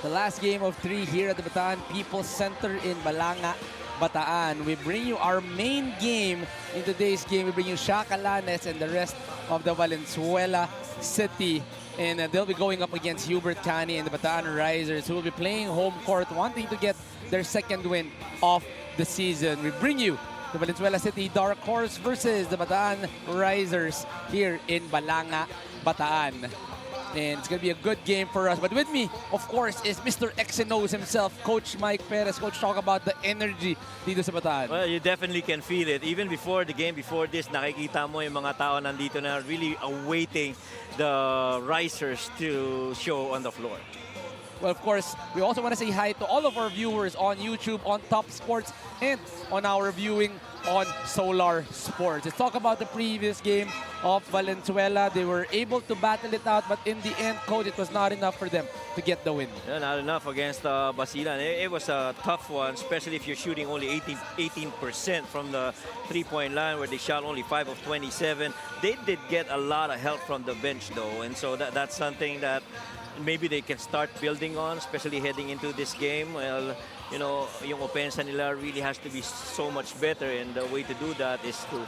the last game of 3 here at the Bataan People's Center in Balanga, Bataan. We bring you our main game in today's game. We bring you Shacalanes and the rest of the Valenzuela City. And they'll be going up against Hubert Cani and the Bataan Risers, who will be playing home court, wanting to get their second win of the season. We bring you the Valenzuela City Dark Horse versus the Bataan Risers here in Balanga, Bataan. And it's going to be a good game for us. But with me, of course, is Mr. X and O's himself, Coach Mike Perez. Coach, talk about the energy dito sa Bataan. Well, you definitely can feel it. Even before the game, before this, nakikita mo yung mga tao nandito na really awaiting the Risers to show on the floor. Well, of course, we also want to say hi to all of our viewers on YouTube, on Top Sports, and on our viewing on Solar Sports. Let's talk about the previous game of Valenzuela. They were able to battle it out, but in the end, Coach, it was not enough for them to get the win. Yeah, not enough against Basilan. It was a tough one, especially if you're shooting only 18% from the three-point line, where they shot only 5 of 27. They did get a lot of help from the bench, though, and so that's something that maybe they can start building on, especially heading into this game. Well, you know, yung opensa nila really has to be so much better, and the way to do that is to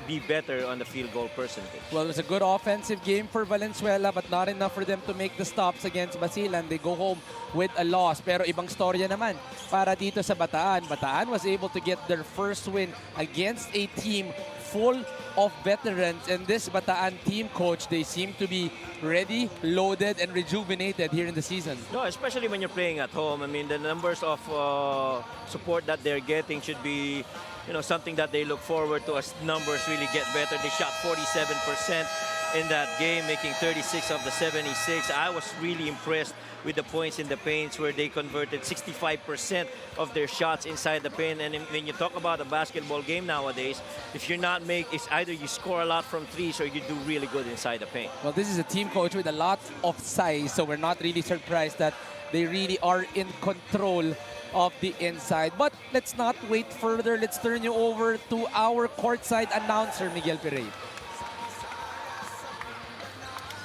be better on the field goal percentage. Well, it was a good offensive game for Valenzuela, but not enough for them to make the stops against Basilan. They go home with a loss. Pero ibang storya naman para dito sa Bataan. Bataan was able to get their first win against a team full of veterans, and this Bataan team, Coach, they seem to be ready, loaded, and rejuvenated here in the season. No, especially when you're playing at home. I mean, the numbers of support that they're getting should be, you know, something that they look forward to as numbers really get better. They shot 47% in that game, making 36 of the 76. I was really impressed with the points in the paints, where they converted 65% of their shots inside the paint. And when you talk about a basketball game nowadays, if you're not it's either you score a lot from threes or you do really good inside the paint. Well, this is a team, Coach, with a lot of size, so we're not really surprised that they really are in control of the inside. But let's not wait further. Let's turn you over to our courtside announcer, Miguel Pereira.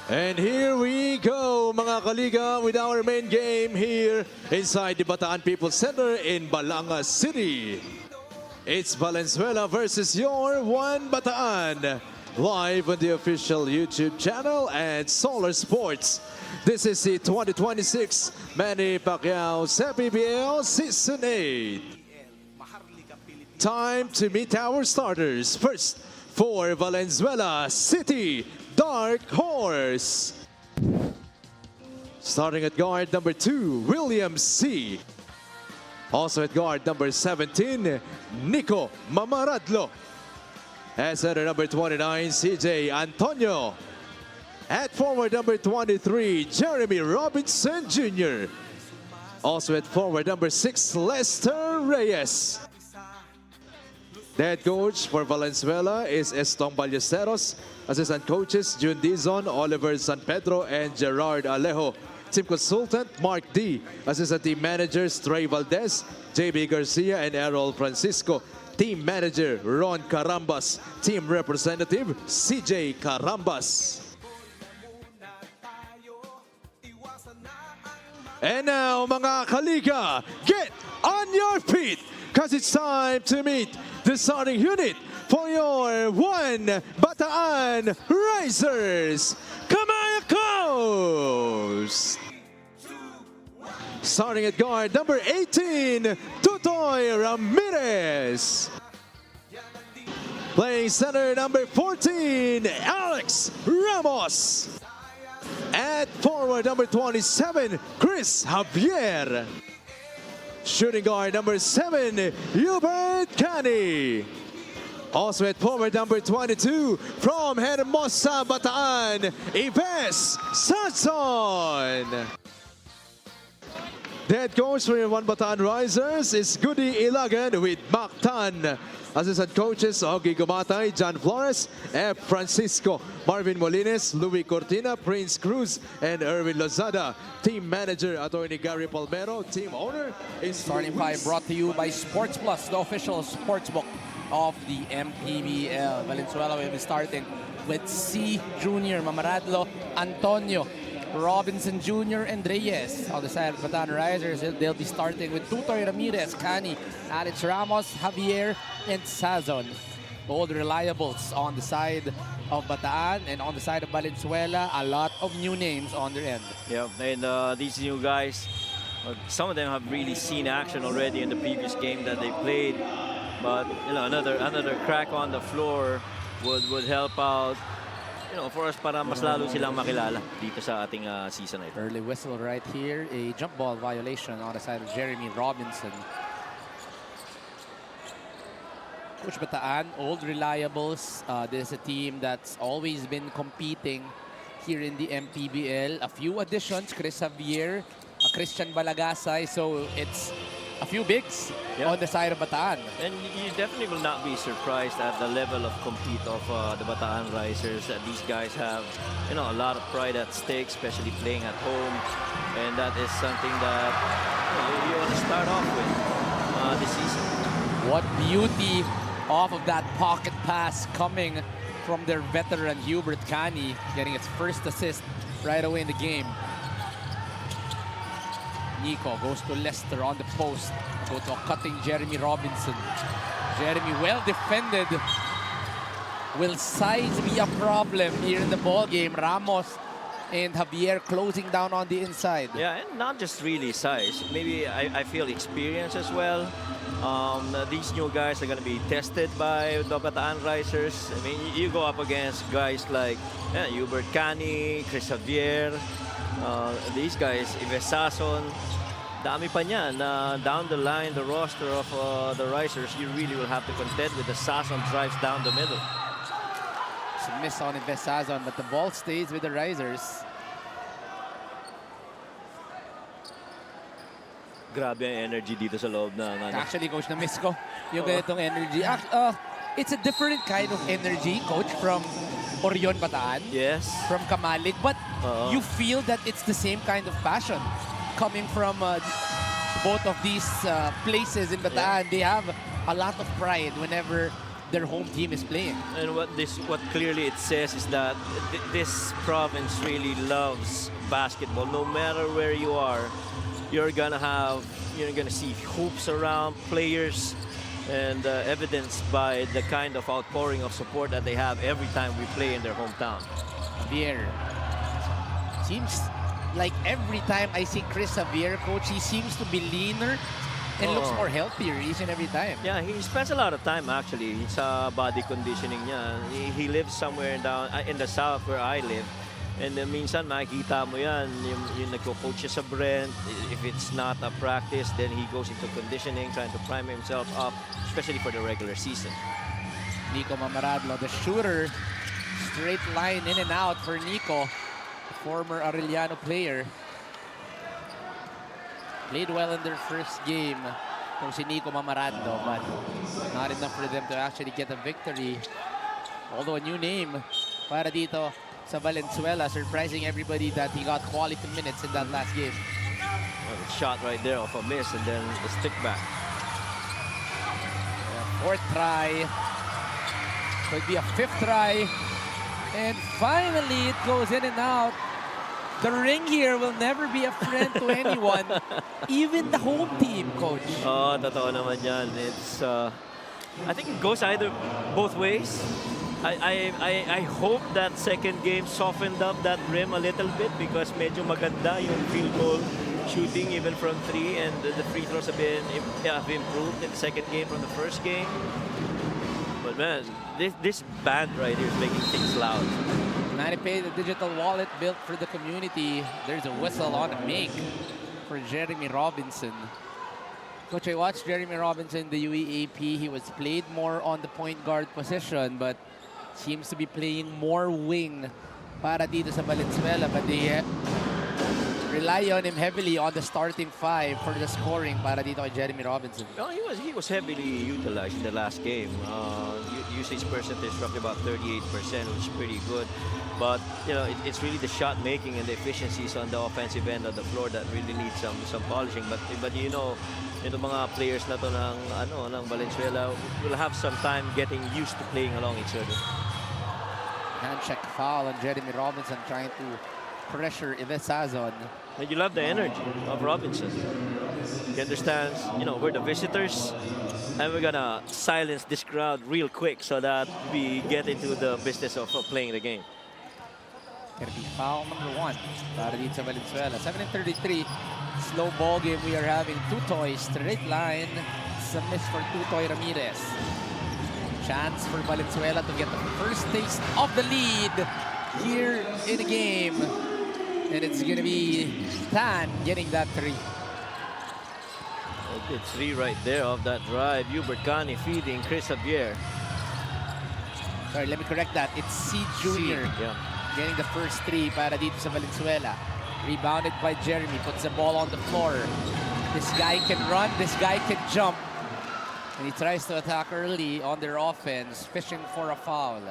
And here we go, mga kaliga, with our main game here inside the Bataan People's Center in Balanga City. It's Valenzuela versus your One Bataan, live on the official YouTube channel and Solar Sports. This is the 2026 MANNY PACQUIAO'S MPBL Season 8. Time to meet our starters. First, for Valenzuela City Dark Horse. Starting at guard number 2, William C. Also at guard number 17, Nico Mamaradlo. At center number 29, CJ Antonio. At forward number 23, Jeremy Robinson Jr. Also at forward number 6, Lester Reyes. The head coach for Valenzuela is Estong Ballesteros. Assistant coaches, June Dizon, Oliver San Pedro, and Gerard Alejo. Team consultant, Mark D. Assistant team managers, Trey Valdez, JB Garcia, and Errol Francisco. Team manager, Ron Carambas. Team representative, CJ Carambas. And now, mga kaliga, get on your feet, because it's time to meet the starting unit for your One Bataan Risers. PACQUIAO'S. Starting at guard number 18, Tutoy Ramirez. Playing center number 14, Alex Ramos. At forward number 27, Chris Javier. Shooting guard number 7, Hubert Cani. Also at forward number 22, from Hermosa, Bataan, Ives Sanson. The head coach for your One Bataan Risers is Goody Ilagan with Mac Tan. Assistant coaches, Ogie Gumatay, John Flores, F. Francisco, Marvin Molines, Louis Cortina, Prince Cruz, and Erwin Lozada. Team manager, Attorney Gary Palmero. Team owner is Starting five brought to you by Sports Plus, the official sportsbook of the MPBL. Valenzuela will be starting with C. Jr., Mamaradlo, Antonio, Robinson Jr. and Reyes. On the side of Bataan Risers, they'll be starting with Tutoy Ramirez, Cani, Alex Ramos, Javier, and Sazon. Old reliables on the side of Bataan, and on the side of Valenzuela, a lot of new names on their end. Yeah, and these new guys, some of them have really seen action already in the previous game that they played. But you know, another crack on the floor would help out. You know, for us para mas lalo silang makilala dito sa ating season na ito. Early whistle right here, a jump ball violation on the side of Jeremy Robinson. Coach Bataan, old reliables. This is a team that's always been competing here in the MPBL. A few additions, Chris Javier, Christian Balagasay. So it's a few bigs on the side of Bataan. And you definitely will not be surprised at the level of compete of the Bataan Risers. These guys have, you know, a lot of pride at stake, especially playing at home. And that is something that you want to start off with this season. What beauty off of that pocket pass coming from their veteran Hubert Cani, getting its first assist right away in the game. Nico goes to Lester on the post. Go to a cutting Jeremy Robinson. Jeremy well defended. Will size be a problem here in the ball game? Ramos and Javier closing down on the inside. Yeah, and not just really size. Maybe I feel experience as well. These new guys are going to be tested by the Bataan Risers. I mean, you go up against guys like Hubert Cani, Chris Javier, these guys, Ives Sazon. Dami pa niyan. Down the line, the roster of the Risers, you really will have to contend with the Sazon drives down the middle. It's a miss on Ives Sazon, but the ball stays with the Risers. Grabe ang energy dito sa loob ng Actually, Coach, na-miss ko yung ganitong energy. It's a different kind of energy, Coach, from Orion Bataan. Yes. From Kamalig. But you feel that it's the same kind of passion coming from both of these places in Bataan. They have a lot of pride whenever their home team is playing. And what clearly it says is that this province really loves basketball. No matter where you are, you're gonna see hoops around, players, and evidenced by the kind of outpouring of support that they have every time we play in their hometown. Javier. Seems like every time I see Chris Javier, Coach, he seems to be leaner and looks more healthier each and every time. Yeah, he spends a lot of time actually sa body conditioning niya. He lives somewhere down in the south where I live. And minsan makikita mo yan, yung nagko-coach siya sa Brent. If it's not a practice, then he goes into conditioning, trying to prime himself up, especially for the regular season. Nico Mamaradlo, the shooter. Straight line in and out for Nico, the former Arellano player. Played well in their first game from si Nico Mamaradlo, but not enough for them to actually get a victory. Although a new name para dito sa Valenzuela, surprising everybody that he got quality minutes in that last game. Well, the shot right there off a miss and then the stick back. Fourth try. Could be a fifth try. And finally, it goes in and out. The ring here will never be a friend to anyone, even the home team, Coach. Oh, totoo naman yan. It's, I think it goes either both ways. I hope that second game softened up that rim a little bit because medyo maganda yung field goal shooting even from three, and the free throws have improved in the second game from the first game. But man, this band right here is making things loud. Manny paid the digital wallet built for the community. There's a whistle on a make for Jeremy Robinson. Coach, I watched Jeremy Robinson in the UEAP. He was played more on the point guard position, but seems to be playing more wing para dito sa Valenzuela, but they rely on him heavily on the starting five for the scoring para dito kay Jeremy Robinson. No, he was heavily utilized in the last game. Usage percentage roughly about 38%, which is pretty good. But you know, it's really the shot making and the efficiencies on the offensive end of the floor that really need some polishing. But you know, itong mga players na to ng Valenzuela will have some time getting used to playing along each other. Hand check foul on Jeremy Robinson, trying to pressure in this season. And you love the energy of Robinson. He understands, you know, we're the visitors, and we're gonna silence this crowd real quick so that we get into the business of playing the game. Gonna be foul number 1 para dito sa Valenzuela. 7:33, slow ball game. We are having Tutoy, straight line. It's a miss for Tutoy Ramirez. Chance for Valenzuela to get the first taste of the lead here in the game. And it's gonna be Tan getting that 3. A good 3 right there off that drive. Hubert Cani feeding Chris Javier. Sorry, let me correct that. It's C. Jr. Yeah. getting the first 3 para dito sa Valenzuela. Rebounded by Jeremy, puts the ball on the floor. This guy can run, this guy can jump. And he tries to attack early on their offense, fishing for a foul.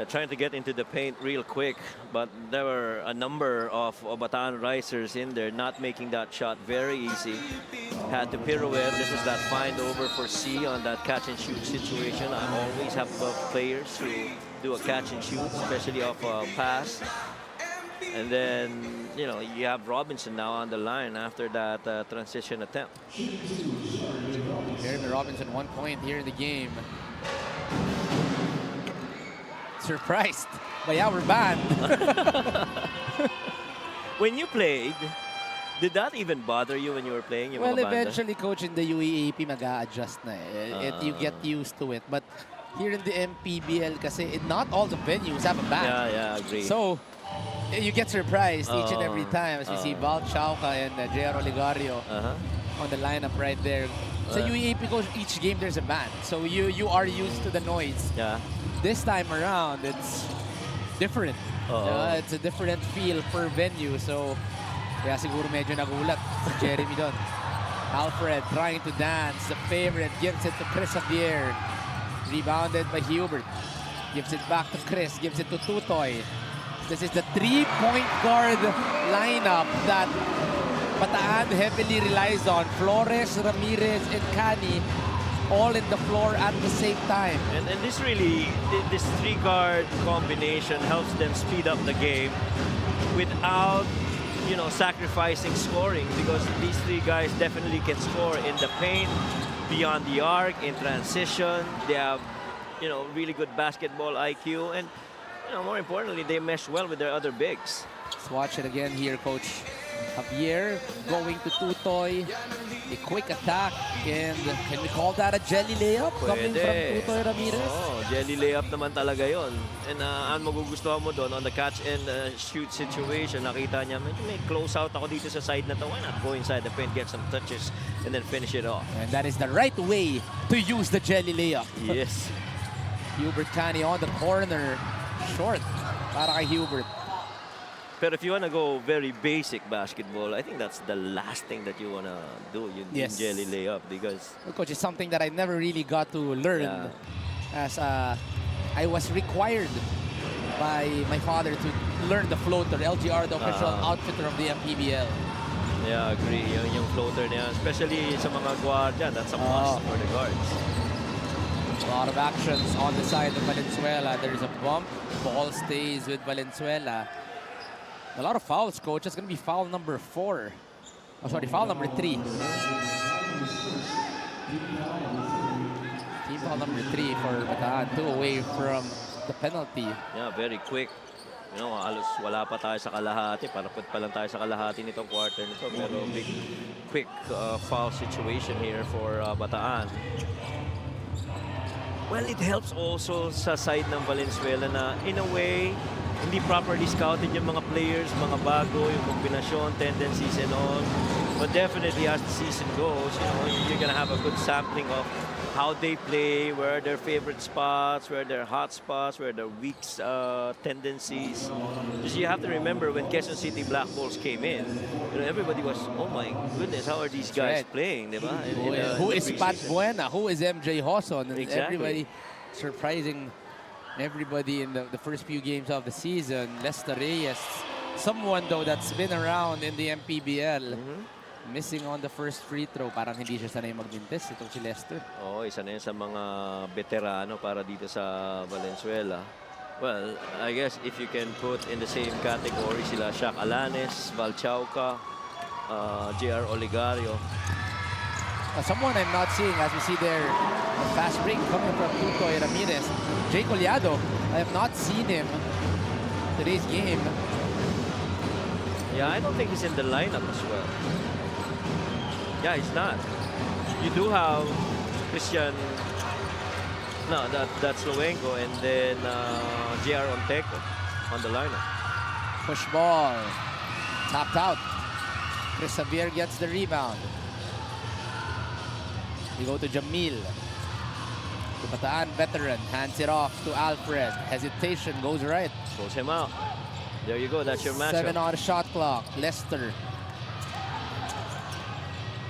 Trying to get into the paint real quick, but there were a number of Bataan risers in there, not making that shot very easy. Had to pirouette. This was that find over for C on that catch and shoot situation. I always have players who do a catch and shoot, especially off a pass. And then, you know, you have Robinson now on the line after that transition attempt. Jeremy Robinson, 1 point here in the game. Surprised by our band. When you played, did that even bother you when you were playing? Yung Well, mga banda? eventually, coach, in the UAAP, mag-a-adjust na eh. You get used to it. But here in the MPBL, kasi not all the venues have a band. Yeah, agree. So, you get surprised each and every time as we see Val Chauca and J.R. Oligario on the lineup right there. Sa UAAP, coach, each game there's a band. So you are used to the noise. Yeah. This time around, it's different. It's a different feel per venue. So, kaya siguro medyo nagulat si Jeremy doon. Alfred trying to dance. The favorite gives it to Chris Javier. Rebounded by Hubert. Gives it back to Chris. Gives it to Tutoy. This is the 3-point guard lineup that Bataan heavily relies on. Flores, Ramirez, and Cani all in the floor at the same time. And this really, this 3-guard combination helps them speed up the game without, you know, sacrificing scoring, because these 3 guys definitely can score in the paint, beyond the arc, in transition. They have, you know, really good basketball IQ, and, you know, more importantly, they mesh well with their other bigs. Let's watch it again here, Coach. Javier going to Tutoy. A quick attack, and can we call that a jelly layup coming from Tutoy Ramirez? Oh, jelly layup naman talaga yon. And ang magugustuhan mo doon on the catch and shoot situation, nakita niya, may close out ako dito sa side na to. Why not go inside the paint, get some touches, and then finish it off? And that is the right way to use the jelly layup. Yes. Hubert Cani on the corner. Short para kay Hubert. But if you want to go very basic basketball, I think that's the last thing that you want to do, you jelly layup, because... Well, Coach, it's something that I never really got to learn as I was required by my father to learn the floater, LGR, the official outfitter of the MPBL. Yeah, I agree. Yung floater niya, especially sa mga guard, that's a must for the guards. A lot of actions on the side of Valenzuela. There's a bump. Ball stays with Valenzuela. A lot of fouls, Coach. It's going to be foul number 4. Oh, sorry, foul number 3. Team foul number 3 for Bataan. 2 away from the penalty. Yeah, very quick. You know, halos wala pa tayo sa kalahati. Parapot pa lang tayo sa kalahati nitong quarter nito. Pero big, quick foul situation here for Bataan. Well, it helps also sa side ng Valenzuela na, in a way, hindi properly scouted yung mga players, mga bago, yung kombinasyon, tendencies and all. But definitely as the season goes, you know, you're gonna have a good sampling of how they play, where are their favorite spots, where are their hot spots, where are their weak tendencies. Because you have to remember when Quezon City Black Bulls came in, you know, everybody was, oh my goodness, how are these guys playing, diba? Who is Pat Buena? Who is MJ Hoson? And exactly. Everybody surprising everybody in the first few games of the season. Lester Reyes, someone though that's been around in the MPBL. Missing on the first free throw. Parang hindi siya sanay magbintes itong si Lester. Oo, isa na yun sa mga veterano para dito sa Valenzuela. Well, I guess if you can put in the same category sila Shaq Alanes, Valchauca, JR Oligario. Someone I'm not seeing, as we see there, a fast break coming from Tutoy Ramirez. Jay Collado, I have not seen him today's game. Yeah, I don't think he's in the lineup as well. Yeah, he's not. You do have Christian. No, that's Luengo, and then JR Onteco on the lineup. Push ball. Tapped out. Chris Xavier gets the rebound. We go to Jamil. The Bataan veteran hands it off to Alfred. Hesitation goes right. Pulls him out. There you go. That's your matchup. 7 on the shot clock. Lester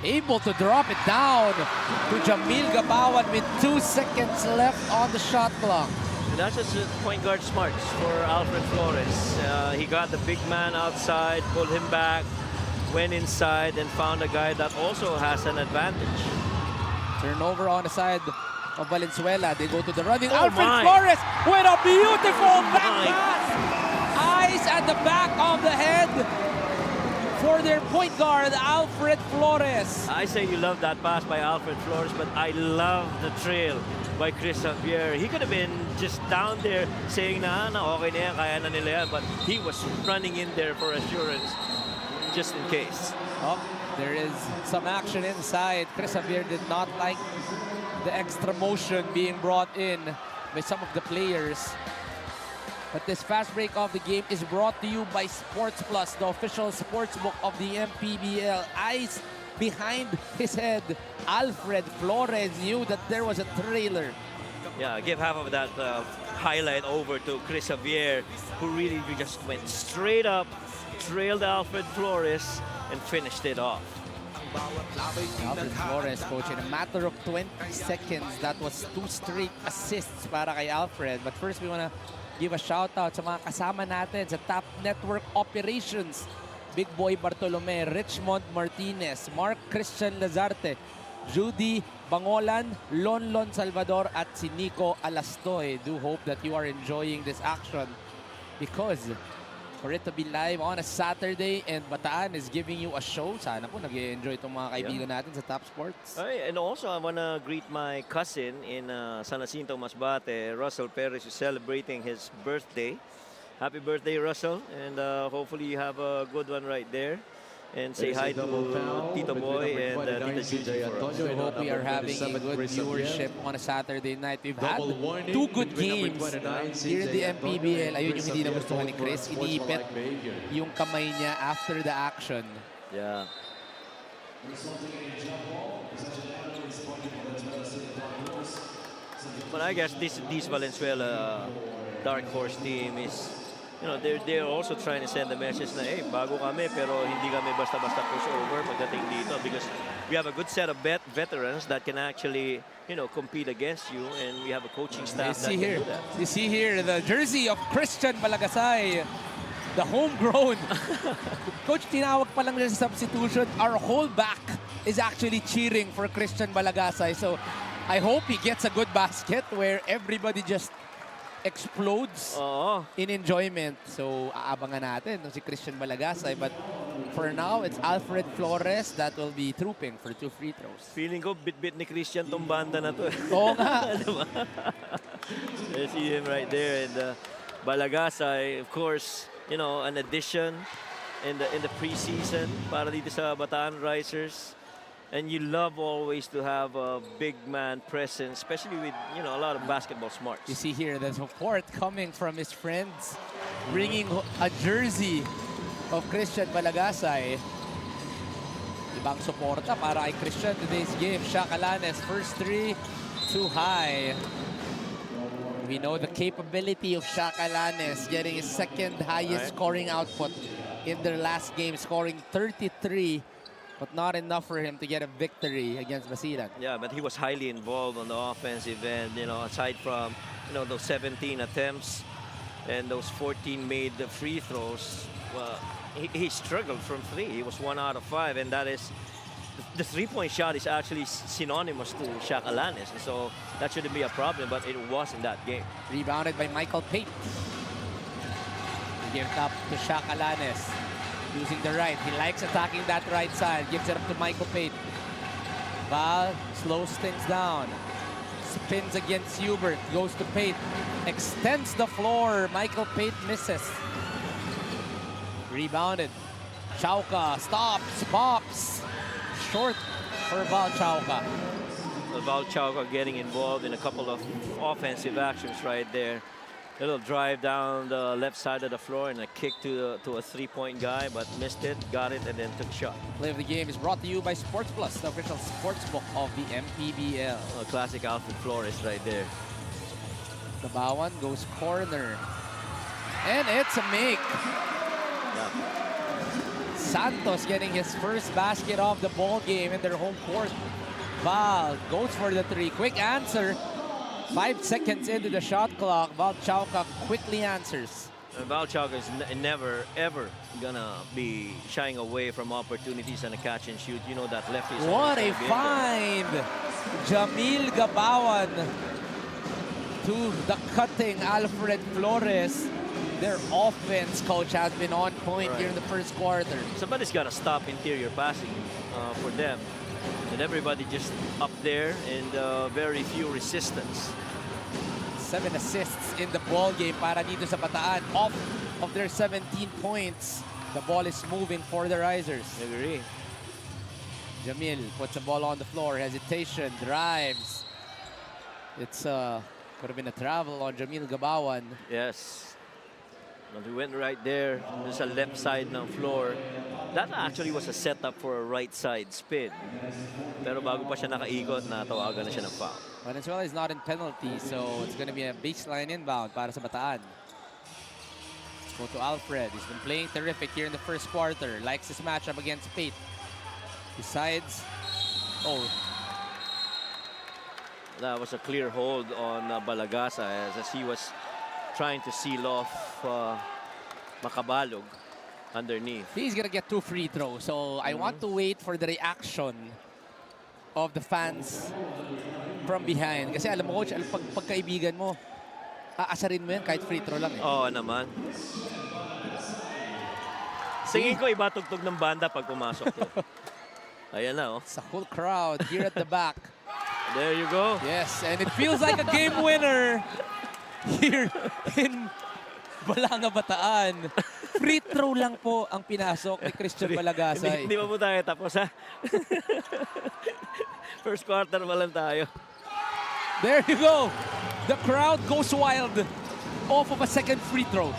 able to drop it down to Jamil Gabawan with 2 seconds left on the shot clock. And that's just point guard smarts for Alfred Flores. He got the big man outside, pulled him back, went inside, and found a guy that also has an advantage. Turnover on the side of Valenzuela. They go to the running. Oh Alfred my. Flores with a beautiful back pass. Eyes at the back of the head for their point guard, Alfred Flores. I say you love that pass by Alfred Flores, but I love the trail by Chris Xavier. He could have been just down there saying na okay na yan, kaya na nila yan, but he was running in there for assurance just in case. Oh, there is some action inside. Chris Xavier did not like the extra motion being brought in by some of the players. But this fast break of the game is brought to you by Sports Plus, the official sportsbook of the MPBL. Eyes behind his head. Alfred Flores knew that there was a trailer. Yeah, give half of that highlight over to Chris Xavier, who really just went straight up, trailed Alfred Flores, and finished it off. Alfred Flores, coach, in a matter of 20 seconds, that was 2 straight assists para kay Alfred. But first, we want to give a shout out sa mga kasama natin sa Top Network Operations. Big Boy Bartolome, Richmond Martinez, Mark Christian Lazarte, Judy Bangolan, Lonlon Salvador, at si Nico Alastoy. Do hope that you are enjoying this action because for it to be live on a Saturday and Bataan is giving you a show, sana po nag-enjoy itong mga kaibigan natin sa Top Sports. And also, I want to greet my cousin in San Jacinto, Masbate, Russell Perez, who's celebrating his birthday. Happy birthday, Russell, and hopefully you have a good one right there. And say hi to Tito Boy and Tita Gigi for us. I hope we are having a good viewership on a Saturday night. We've had 2 good games here in the MPBL. Ayun yung hindi nagustuhan ni Chris. Iniipit yung kamay niya after the action. Yeah. But I guess this Valenzuela Dark Horse team is, you know, they're also trying to send the message na, hey, bago kami, pero hindi kami basta-basta push over pagdating dito, because we have a good set of veterans that can actually, you know, compete against you, and we have a coaching staff that can do that. You see here the jersey of Christian Malagasay, the homegrown. Coach, tinawag pa lang sa substitution. Our whole back is actually cheering for Christian Malagasay. So I hope he gets a good basket where everybody just explodes in enjoyment. So, aabangan natin si Christian Malagasay. But for now, it's Alfred Flores that will be trooping for 2 free throws. Feeling ko, bit-bit ni Christian tong banda na to. Oo nga. I see him right there. And Malagasay, of course, you know, an addition in the preseason para dito sa Bataan Risers. And you love always to have a big man presence, especially with, you know, a lot of basketball smarts. You see here the support coming from his friends, bringing a jersey of Christian Malagasay. Ibang suporta para kay Christian today's game. Shaq Alanes, first 3, too high. We know the capability of Shaq Alanes, getting his 2nd highest scoring output in their last game, scoring 33. But not enough for him to get a victory against Basilan. Yeah, but he was highly involved on the offensive end, you know, aside from, you know, those 17 attempts and those 14 made the free throws. Well, he struggled from 3. He was 1 out of 5, and that is the three-point shot is actually synonymous to Shaq Alanis, so that shouldn't be a problem, but it was in that game. Rebounded by Michael Pate. Give it up to Shaq Alanis. Using the right. He likes attacking that right side. Gives it up to Michael Pate. Val slows things down. Spins against Hubert. Goes to Pate. Extends the floor. Michael Pate misses. Rebounded. Chauca stops, pops. Short for Val Chauca. Val Chauca getting involved in a couple of offensive actions right there. Little drive down the left side of the floor and a kick to a three-point guy, but missed it, got it, and then took a shot. Play of the game is brought to you by Sports Plus, the official sports book of the MPBL. A classic Alfred Flores right there. The Bawan goes corner. And it's a make. Yeah. Santos getting his first basket of the ball game in their home court. Val goes for the three. Quick answer. 5 seconds into the shot clock. Val Chauca quickly answers. Val Chauca is never, ever gonna be shying away from opportunities and a catch and shoot. You know that lefty is What a always gonna be in find! Jamil Gabawan to the cutting Alfred Flores. Their offense, coach, has been on point here in the first quarter. Somebody's got to stop interior passing for them. And everybody just up there and very few resistance. 7 assists in the ball game para dito sa Bataan. Off of their 17 points, the ball is moving for the Risers. I agree. Jamil puts the ball on the floor. Hesitation, drives. It's could have been a travel on Jamil Gabawan. Yes. But we went right there. There's a left side ng floor. That actually was a setup for a right side spin. Pero bago pa siya nakaikot, natawagan na siya ng foul. Valenzuela is not in penalty, so it's going to be a baseline inbound para sa Bataan. Go to Alfred. He's been playing terrific here in the first quarter. Likes his matchup against Pate. Decides. Oh. That was a clear hold on Balagasa as he was trying to seal off Makabalog underneath. He's going to get 2 free throws. So I want to wait for the reaction of the fans from behind. Kasi alam mo, coach, pag pagkaibigan mo, aasarin mo yan kahit free throw lang. Oo naman. Tingin ko iba tugtog ng banda pag pumasok to. Ayan na, oh. It's a whole crowd here at the back. There you go. Yes, and it feels like a game winner here in Balanga, Bataan. Free throw lang po ang pinasok ni Christian Malagasay. Hindi pa po tayo tapos, ha? First quarter pa lang tayo. There you go. The crowd goes wild off of a second free throw.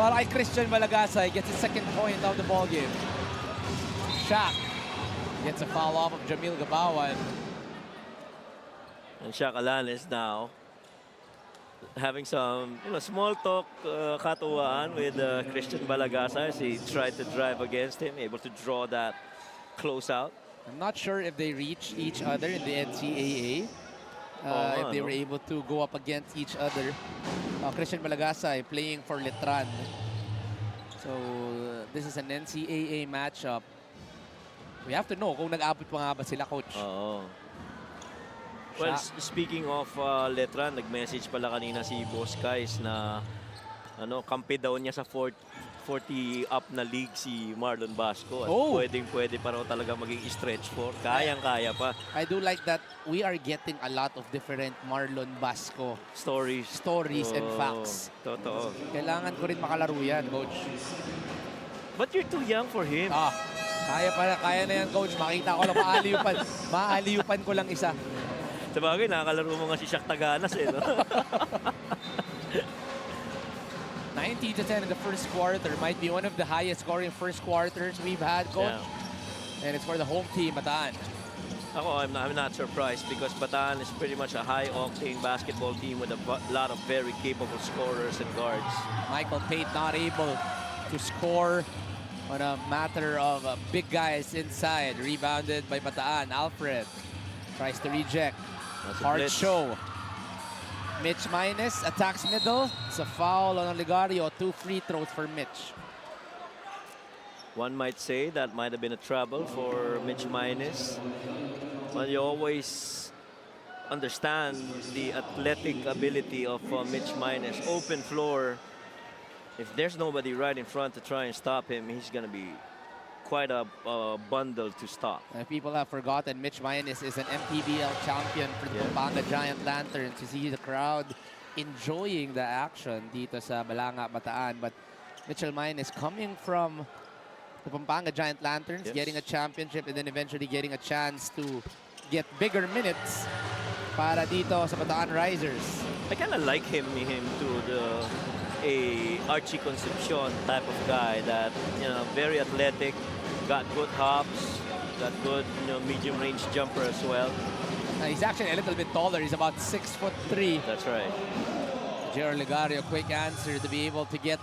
While Christian Malagasay gets his second point of the ball game. Shaq gets a foul off of Jamil Gabawan. And Shaq Alanis now having some small talk katuwaan with Christian Balagasa as he tried to drive against him, able to draw that close out. I'm not sure if they reached each other in the NCAA. If they were able to go up against each other. Christian Balagasa playing for Letran. So this is an NCAA matchup. We have to know kung nag-abot pa nga ba sila, coach. Oo. Well, speaking of Letran, nag-message pala kanina si Boss Kais na kampi daw niya sa 40 up na league si Marlon Basco. At pwede pa raw talaga maging stretch for. Kayang-kaya pa. I do like that we are getting a lot of different Marlon Basco stories and facts. Totoo. Kailangan ko rin makalaro yan, coach. But you're too young for him. Kaya na yan, coach. Makita ko lang maaaliyupan ko lang isa. Sabagay, nakakalaro mo nga si Shaq Taganas, eh, no? 90-10 in the first quarter. Might be one of the highest scoring first quarters we've had, coach. Yeah. And it's for the home team, Bataan. I'm not surprised because Bataan is pretty much a high-octane basketball team with a lot of very capable scorers and guards. Michael Pate not able to score on a matter of big guys inside. Rebounded by Bataan. Alfred tries to reject. Hard show. Mitch minus, attacks middle. It's a foul on Oligario. 2 free throws for Mitch. One might say that might have been a trouble for Mitch Minus. But you always understand the athletic ability of Mitch Minus. Open floor. If there's nobody right in front to try and stop him, he's going to be quite a bundle to stop. People have forgotten Mitch Minus is an MPBL champion for the Pampanga Giant Lanterns. You see the crowd enjoying the action dito sa Balanga, Bataan. But Mitchell Minus coming from the Pampanga Giant Lanterns, getting a championship and then eventually getting a chance to get bigger minutes para dito sa Bataan Risers. I kind of like him to a Archie Concepcion type of guy that, very athletic, got good hops, got good, medium range jumper as well. He's actually a little bit taller. He's about 6'3". That's right. Gerald Ligario, quick answer to be able to get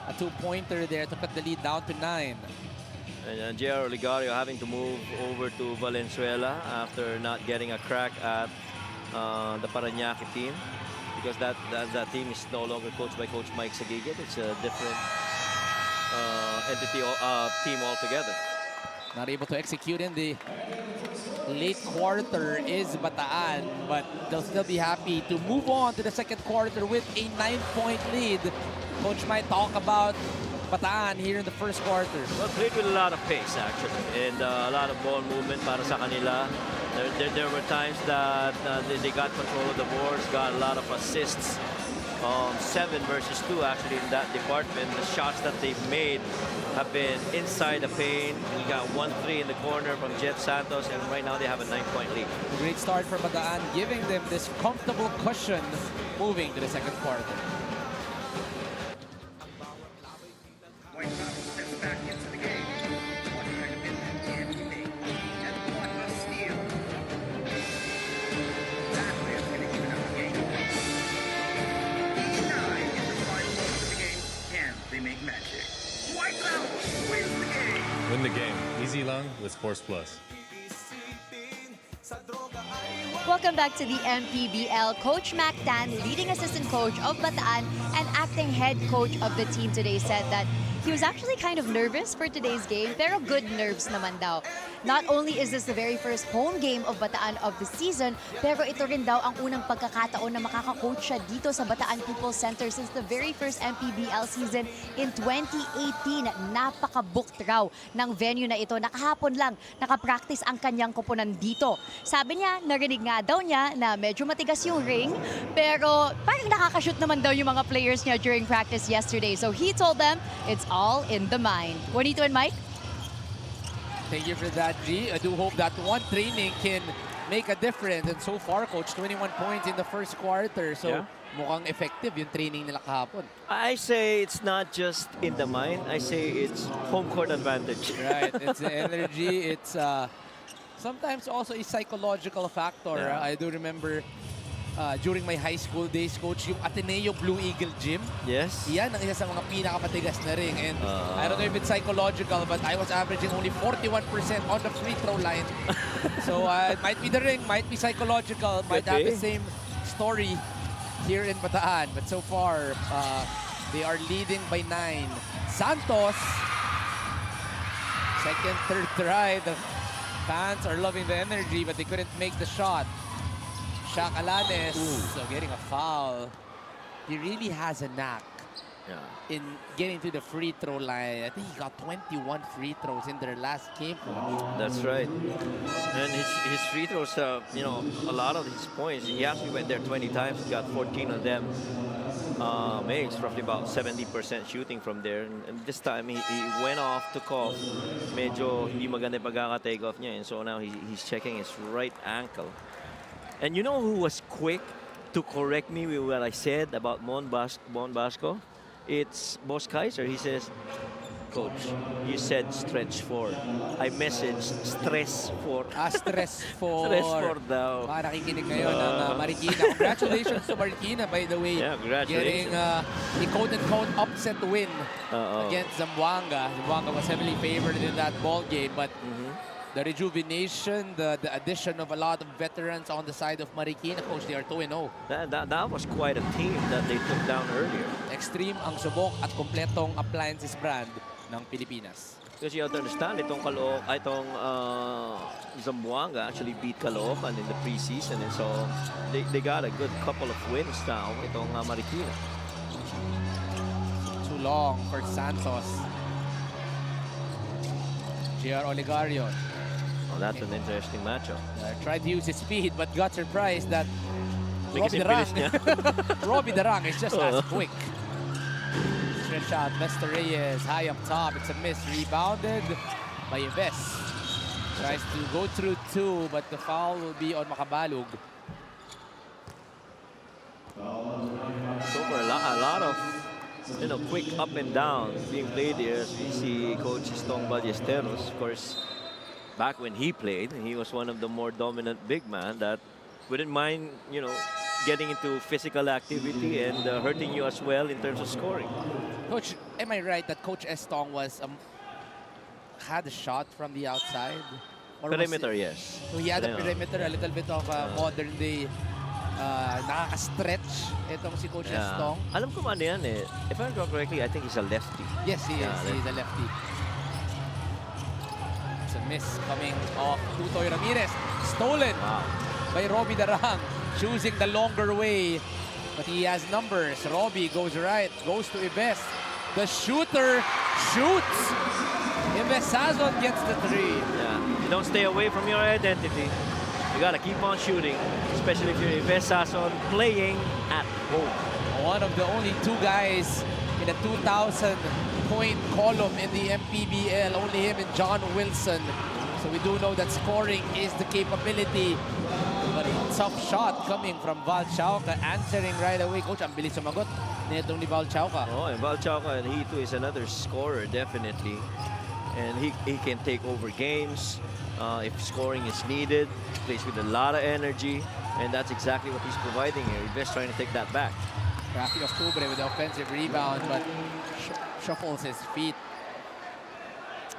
a two-pointer there to cut the lead down to 9. And Gerald Ligario having to move over to Valenzuela after not getting a crack at the Parañaque team, because that team is no longer coached by Coach Mike Sagigit. It's a different entity, team altogether. Not able to execute in the late quarter is Bataan, but they'll still be happy to move on to the second quarter with a 9-point lead. Coach might talk about Bataan here in the first quarter. Well, played with a lot of pace actually, and a lot of ball movement para sa kanila. There were times that they got control of the boards, got a lot of assists. 7 versus 2 actually in that department. The shots that they've made have been inside the paint. We got 1-3 in the corner from Jet Santos, and right now they have a 9-point lead. A great start for Bataan, giving them this comfortable cushion moving to the second quarter. Win the game. Easy lang with Sports Plus. Welcome back to the MPBL. Coach Mac Tan, leading assistant coach of Bataan and acting head coach of the team today, said that he was actually kind of nervous for today's game, pero good nerves naman daw. Not only is this the very first home game of Bataan of the season, pero ito rin daw ang unang pagkakataon na makaka-coach siya dito sa Bataan People's Center since the very first MPBL season in 2018. Napaka-booked raw ng venue na ito. Nakahapon lang, nakapractice ang kanyang koponan dito. Sabi niya, narinig nga daw niya na medyo matigas yung ring, pero parang nakakashoot naman daw yung mga players niya during practice yesterday. So he told them, it's all in the mind. Juanito and Mike? Thank you for that, G. I do hope that one training can make a difference. And so far, Coach, 21 points in the first quarter. So mukhang effective yung training nila kahapon. I say it's not just in the mind. I say it's home court advantage. Right. It's the energy. It's sometimes also a psychological factor. Yeah. I do remember during my high school days, Coach, yung Ateneo Blue Eagle Gym. Yes. Yan ang isa sa mga pinakamatigas na ring. And I don't know if it's psychological, but I was averaging only 41% on the free throw line. So it might be the ring, might be psychological, might have the same story here in Bataan. But so far, they are leading by 9. Santos, second, third try. The fans are loving the energy, but they couldn't make the shot. Shakalanes, so getting a foul. He really has a knack in getting to the free throw line. I think he got 21 free throws in their last game. That's right. And his free throws, a lot of his points, he actually went there 20 times, got 14 of them. Makes roughly about 70% shooting from there. And this time, he went off, took off. Medyo hindi maganda pagkaka-take off niya. And so now he's checking his right ankle. And you know who was quick to correct me with what I said about Mon Basco? It's Boss Kaiser. He says, Coach, you said stretch 4. I messaged stress 4. Stress 4. Stress 4 daw. Nakikinig ngayon ng Marikina. Congratulations to Marikina, by the way. Yeah, congratulations. Getting a quote-unquote upset win against Zamboanga. Zamboanga was heavily favored in that ball game, but the rejuvenation, the addition of a lot of veterans on the side of Marikina, Coach, they are 2-0. That was quite a team that they took down earlier. Extreme ang subok at kompletong appliances brand ng Pilipinas. Because you have to understand, itong Zamboanga actually beat Caloocan in the preseason. And so they got a good couple of wins now, itong Marikina. Too long for Santos. JR Oligario Oh, that's an interesting matchup. tried to use his speed but got surprised that Because Robbie impilis niya. Darang, Robbie Darang is just as quick. Stretch out, Lester Reyes, high up top. It's a miss. Rebounded by Yves. Tries to go through two, but the foul will be on Makabalug. So for a lot of quick up and down being played here, as we see Coach Stong Ballesteros. Of course, back when he played, he was one of the more dominant big man that wouldn't mind, getting into physical activity and hurting you as well in terms of scoring. Coach, am I right that Coach Estong had a shot from the outside? Or was Perimeter, yes. So he had a perimeter, a little bit of modern day nakaka-stretch itong si Coach Estong. Alam ko ano yan eh. If I recall correctly, I think he's a lefty. Yes, he is. He's a lefty. It's a miss coming off Tutoy Ramirez. Stolen by Robbie Darang. Choosing the longer way. But he has numbers. Robbie goes right. Goes to Yves. The shooter shoots. Yves Sazon gets the three. Yeah. You don't stay away from your identity. You gotta keep on shooting. Especially if you're Yves Sazon playing at home. One of the only two guys in a 2,000-point column in the MPBL. Only him and John Wilson. So we do know that scoring is the capability. But a tough shot coming from Val Chauca, answering right away. Coach, ang bilis sumagot nitong ni Val Chauca. Oh, and Val Chauca, he too is another scorer, definitely. And he can take over games if scoring is needed. Plays with a lot of energy, and that's exactly what he's providing here. He's trying to take that back. Rafi Octubre with the offensive rebound, but shuffles his feet.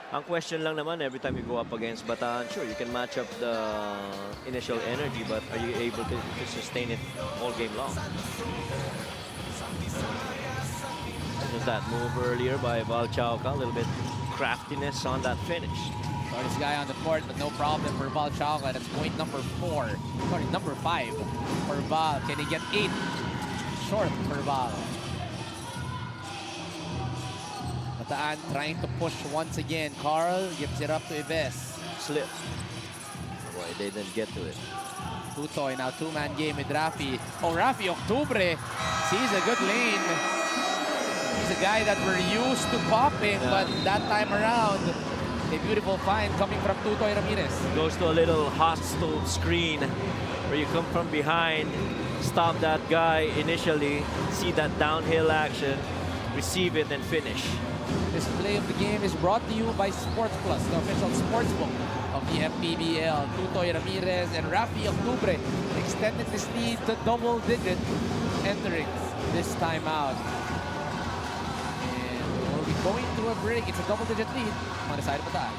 Ang question lang naman, every time you go up against Bataan, sure, you can match up the initial energy, but are you able to sustain it all game long? There's that move earlier by Val Chauca, a little bit craftiness on that finish. Shortest guy on the court, but no problem for Val Chauca. That's point number 4. Sorry, number 5 for Val. Can he get 8? Short for Val. Bataan trying to push once again. Carl gives it up to Yves. Slip. Boy, they didn't get to it. Tutoy, now two-man game with Rafi. Oh, Rafi Octubre sees a good lane. He's a guy that we're used to popping, but that time around, a beautiful find coming from Tutoy Ramirez. Goes to a little hostile screen where you come from behind, stop that guy initially, see that downhill action, receive it, and finish. This play of the game is brought to you by Sports Plus, the official sportsbook of the MPBL. Tutoy Ramirez and Rafi Octubre extended this lead to double digit entering this time out. And we'll be going to a break. It's a double digit lead on the side of Bataan.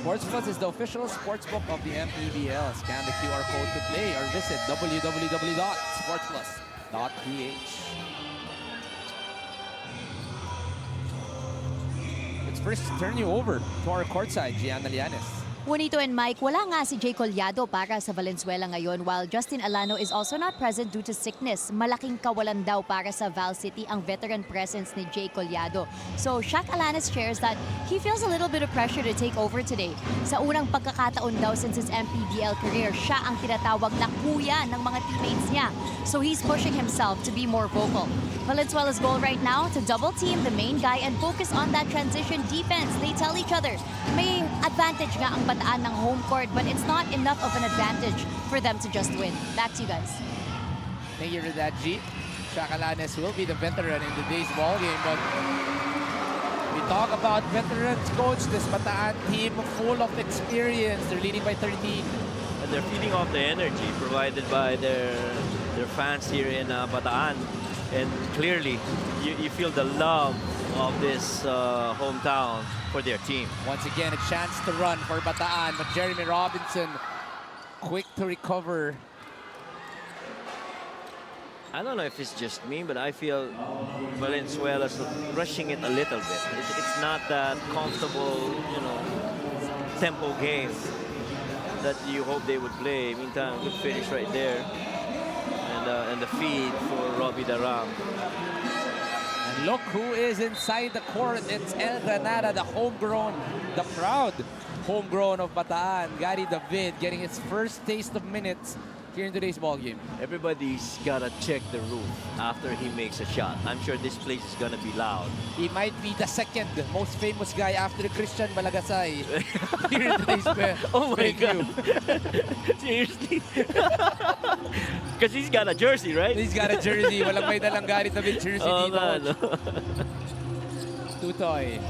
Sports Plus is the official sportsbook of the MPBL. Scan the QR code to play or visit www.sportsplus.ph. Let's first turn you over to our courtside, Gianna Lianes. Juanito and Mike, wala nga si Jay Collado para sa Valenzuela ngayon while Justin Alano is also not present due to sickness. Malaking kawalan daw para sa Val City ang veteran presence ni Jay Collado. So Shaq Alanes shares that he feels a little bit of pressure to take over today. Sa unang pagkakataon daw since his MPBL career, siya ang tinatawag na kuya ng mga teammates niya. So he's pushing himself to be more vocal. Valenzuela's goal right now to double team the main guy and focus on that transition defense. They tell each other may advantage nga ang Bataan ng home court, but it's not enough of an advantage for them to just win. Back to you guys. Thank you for that, G. Shaq Alanes will be the veteran in today's ballgame, but with talk about veterans, coach, this Bataan team full of experience. They're leading by 13. And they're feeding off the energy provided by their fans here in Bataan. And clearly, you feel the love of this hometown for their team. Once again, a chance to run for Bataan, but Jeremy Robinson quick to recover. I don't know if it's just me, but I feel Valenzuela's rushing it a little bit. It's not that comfortable, you know, tempo game that you hope they would play. Meantime, good finish right there. And the feed for Robbie Daram. And look who is inside the court. It's El Granada, the homegrown, the proud homegrown of Bataan. Gary David getting his first taste of minutes here in today's ball game. Everybody's gotta check the roof after he makes a shot. I'm sure this place is gonna be loud. He might be the second most famous guy after Christian Balagasay here in today's Oh my venue. God. Seriously? Because he's got a jersey, right? He's got a jersey. Walang may dalang Gary David jersey dito. No. Tutoy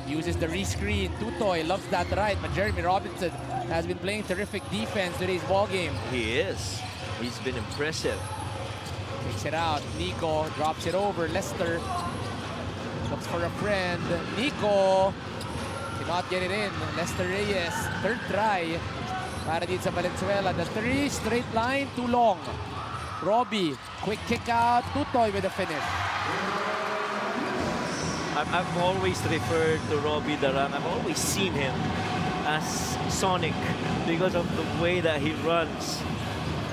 uses the rescreen. Tutoy loves that right, but Jeremy Robinson has been playing terrific defense today's ball game. He is. He's been impressive. Takes it out. Nico drops it over. Lester looks for a friend. Nico cannot get it in. Lester Reyes, third try. Para dito sa Valenzuela. The three straight line, too long. Robbie, quick kick out. Tutoy with the finish. I've always referred to Robbie Daram. I've always seen him as Sonic because of the way that he runs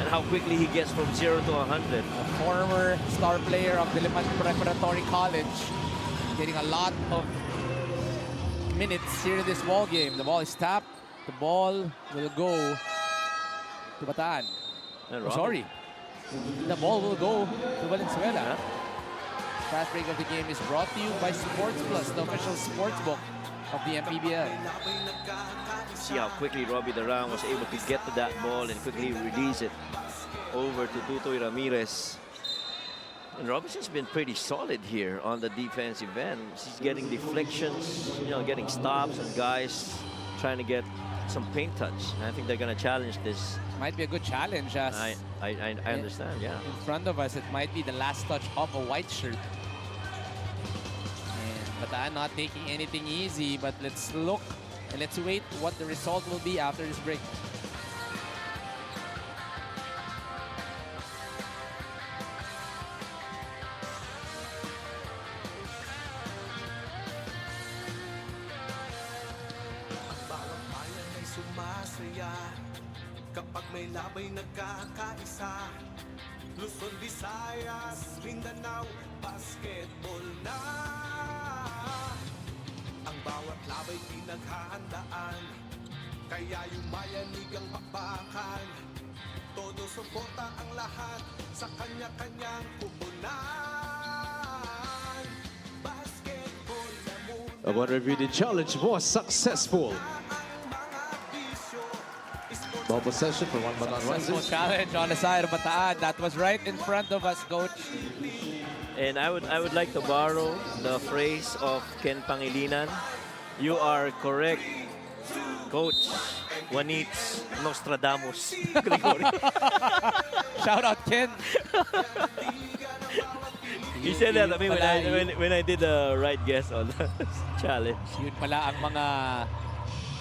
and how quickly he gets from 0 to 100. A former star player of Diliman Preparatory College, getting a lot of minutes here in this ball game. The ball is tapped. The ball will go to Bataan. And Oh, sorry. The ball will go to Valenzuela. Fast break of the game is brought to you by Sports Plus, the official sports book of the MPBL. See how quickly Robbie Daram was able to get to that ball and quickly release it over to Tutoy Ramirez. And Robinson's been pretty solid here on the defensive end. He's getting deflections, you know, getting stops and guys trying to get some paint touch. And I think they're going to challenge this. Might be a good challenge as I understand, yeah. in front of us, it might be the last touch of a white shirt. And Bataan not taking anything easy, but let's look and let's wait what the result will be after this break. Kapag may labay nagkakaisa, Luzon, Visayas, Mindanao, basketball na. Ang bawat labay pinaghahandaan, kaya yumayanig ang bakbakan. Todo suporta ang lahat sa kanya-kanyang kupunan. Basketball na muna. Upon review, the challenge was successful. Ball possession for one Bataan Successful Risers. challenge on the side of Bataan. That was right in front of us, coach. And I would like to borrow the phrase of Ken Pangilinan. You are correct, Coach Juanit's Nostradamus. Gregory. Shout out, Ken. He said that when I did the right guess on the challenge. Yun pala ang mga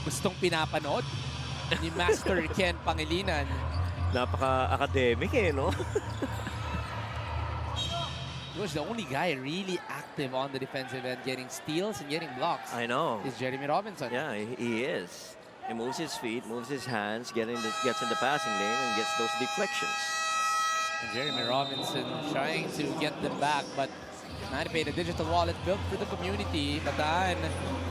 gustong pinapanood ni Master Ken Pangilinan. Napaka-academic no? He was the only guy really active on the defensive end, getting steals and getting blocks. I know. Is Jeremy Robinson. Yeah, he is. He moves his feet, moves his hands, gets in the passing lane and gets those deflections. And Jeremy Robinson trying to get them back, but Manny paid a digital wallet built for the community. Bataan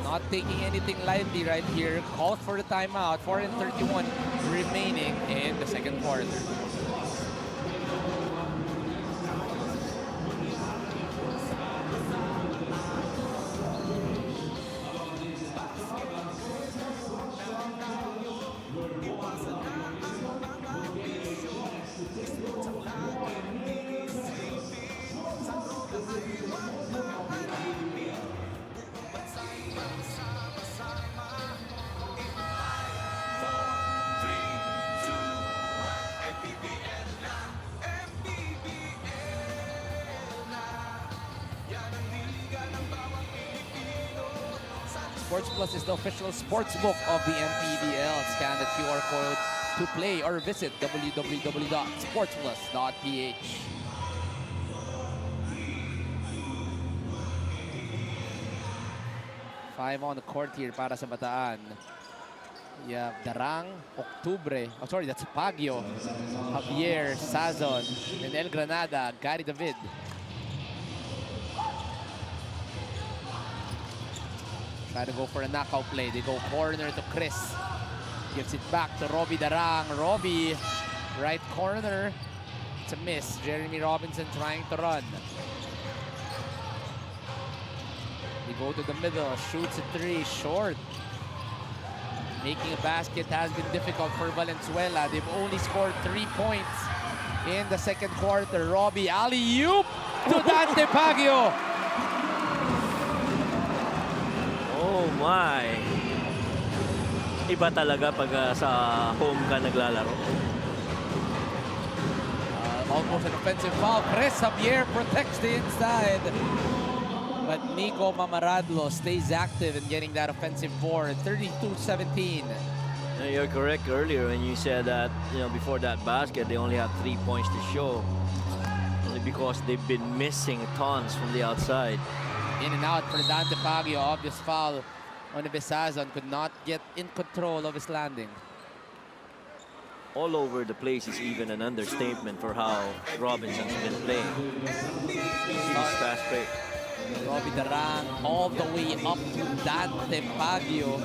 not taking anything lightly right here. Called for the timeout. 4:31 remaining in the second quarter. Sports Plus is the official sports book of the MPBL. Scan the QR code to play or visit www.sportsplus.ph. 5 on the court here para sa Bataan. Yeah, Darang, Octubre. Oh, sorry, that's Baguio, Javier, Sazon, and El Granada, Gary David. Try to go for a knockout play. They go corner to Chris. Gives it back to Robbie Darang. Robbie, right corner. It's a miss. Jeremy Robinson trying to run. They go to the middle. Shoots a three. Short. Making a basket has been difficult for Valenzuela. They've only scored 3 points in the second quarter. Robbie, alley-oop to Dante Baguio. Oh my! Iba talaga pag sa home ka naglalaro. Almost an offensive foul. Chris Javier protects the inside. But Nico Mamaradlo stays active in getting that offensive board. 32-17. You're correct earlier when you said that, you know, before that basket, they only have 3 points to show. Only because they've been missing tons from the outside. In and out for Dante Baguio. Obvious foul on Besazon. Could not get in control of his landing. All over the place is even an understatement for how Robinson's been playing. He's fast break. Robbie Darang all the way up to Dante Baguio.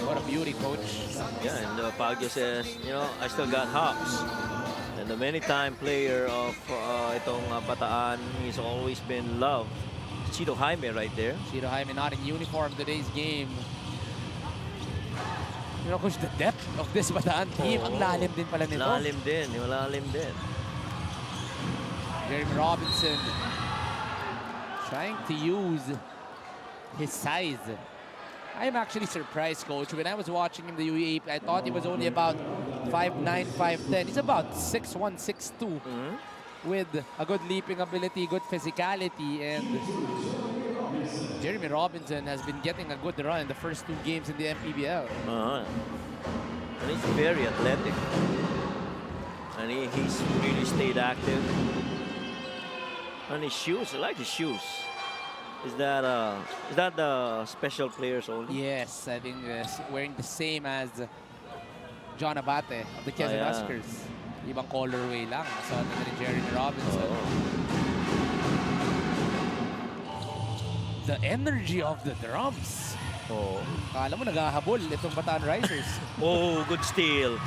What a beauty, coach. Yeah, and Baguio says, you know, I still got hops. And the many-time player of itong Bataan, he's always been loved. Chito Jaime right there. Chito Jaime not in uniform today's game. You know, coach, the depth of this Bataan team, ang lalim din pala nito. Lalim din, malalim din. Jeremy Robinson trying to use his size. I'm actually surprised, coach. When I was watching him the UAP, I thought he was only about 5'9", 5'10". He's about 6'1", 6'2", with a good leaping ability, good physicality, and Jeremy Robinson has been getting a good run in the first 2 games in the MPBL. And he's very athletic. And he's really stayed active. And his shoes, I like his shoes. Is that the special players only? Yes, I think wearing the same as John Abate of the Quezon Huskers. Ibang colorway lang. So, ni Jeremy Robinson. The energy of the drums. Oh. Kala mo naghahabol itong Bataan Risers. Oh, good steal.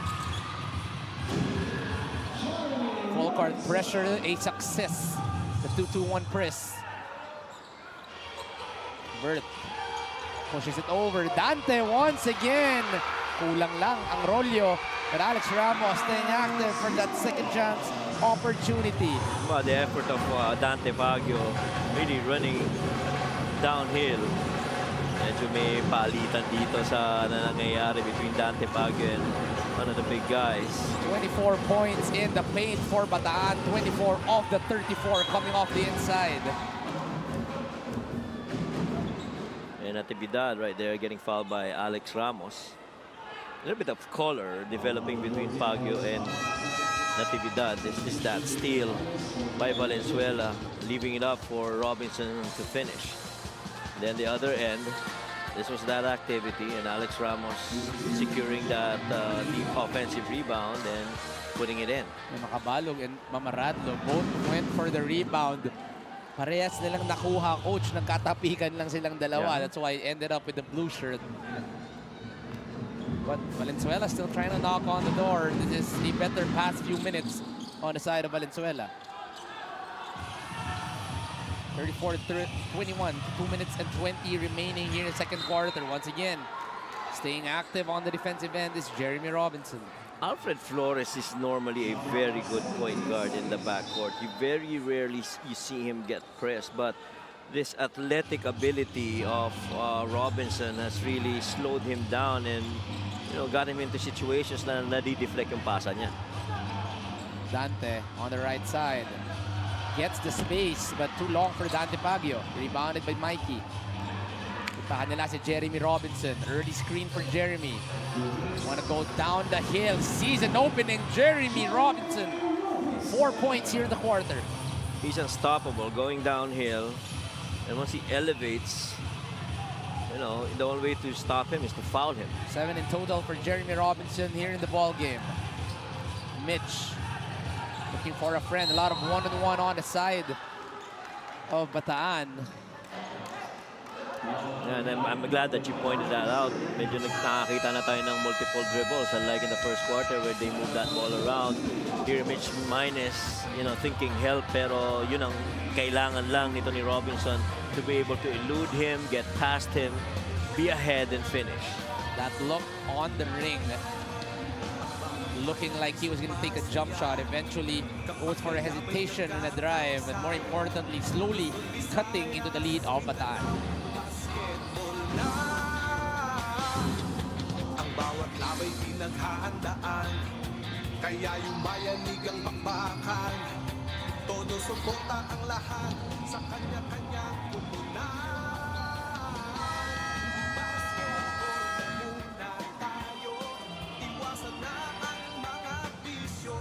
Full court pressure, a success. The 2-2-1 press. Bert pushes it over. Dante once again. Kulang lang ang Rolyo. But Alex Ramos staying active for that second chance opportunity. Well, the effort of Dante Baguio really running downhill. Medyo may palitan dito sa nangyayari between Dante Baguio and one of the big guys. 24 points in the paint for Bataan. 24 of the 34 coming off the inside. And Natividad right there getting fouled by Alex Ramos. A little bit of color developing between Baguio and Natividad. This is that steal by Valenzuela, leaving it up for Robinson to finish. Then the other end, this was that activity, and Alex Ramos securing that deep offensive rebound and putting it in. Makabalog and Mamaradlo both went for the rebound. Parehas nilang nakuha, coach. Nagkatapikan lang silang dalawa. Yeah. That's why I ended up with the blue shirt. But Valenzuela still trying to knock on the door. This is the better past few minutes on the side of Valenzuela. 34-21, 2 minutes and 20 remaining here in the second quarter. Once again, staying active on the defensive end is Jeremy Robinson. Alfred Flores is normally a very good point guard in the backcourt. You very rarely you see him get pressed, but this athletic ability of Robinson has really slowed him down and, you know, got him into situations na nadi-deflect yung pasa niya. Dante on the right side. Gets the space, but too long for Dante Baguio. Rebounded by Mikey. Puntahan nila si Jeremy Robinson. Early screen for Jeremy. Want to go down the hill. Sees an opening. Jeremy Robinson. 4 points here in the quarter. He's unstoppable going downhill. And once he elevates, you know, the only way to stop him is to foul him. 7 in total for Jeremy Robinson here in the ball game. Mitch looking for a friend. A lot of one-on-one on the side of Bataan. And I'm glad that you pointed that out. Medyo nakakita na tayo ng multiple dribbles, unlike in the first quarter where they moved that ball around. Here, Mitch minus, you know, thinking help, pero yun ang kailangan lang nito ni Robinson to be able to elude him, get past him, be ahead, and finish. That look on the ring, looking like he was going to take a jump shot. Eventually goes for a hesitation and a drive, and more importantly, slowly cutting into the lead of Bataan. Ang bawat labay pinaghahandaan, kaya yumayanig ang bakbakan. Todo suporta ang lahat sa kanya-kanyang pupunan. Basketball muna tayo, iwasan na ang mga bisyo.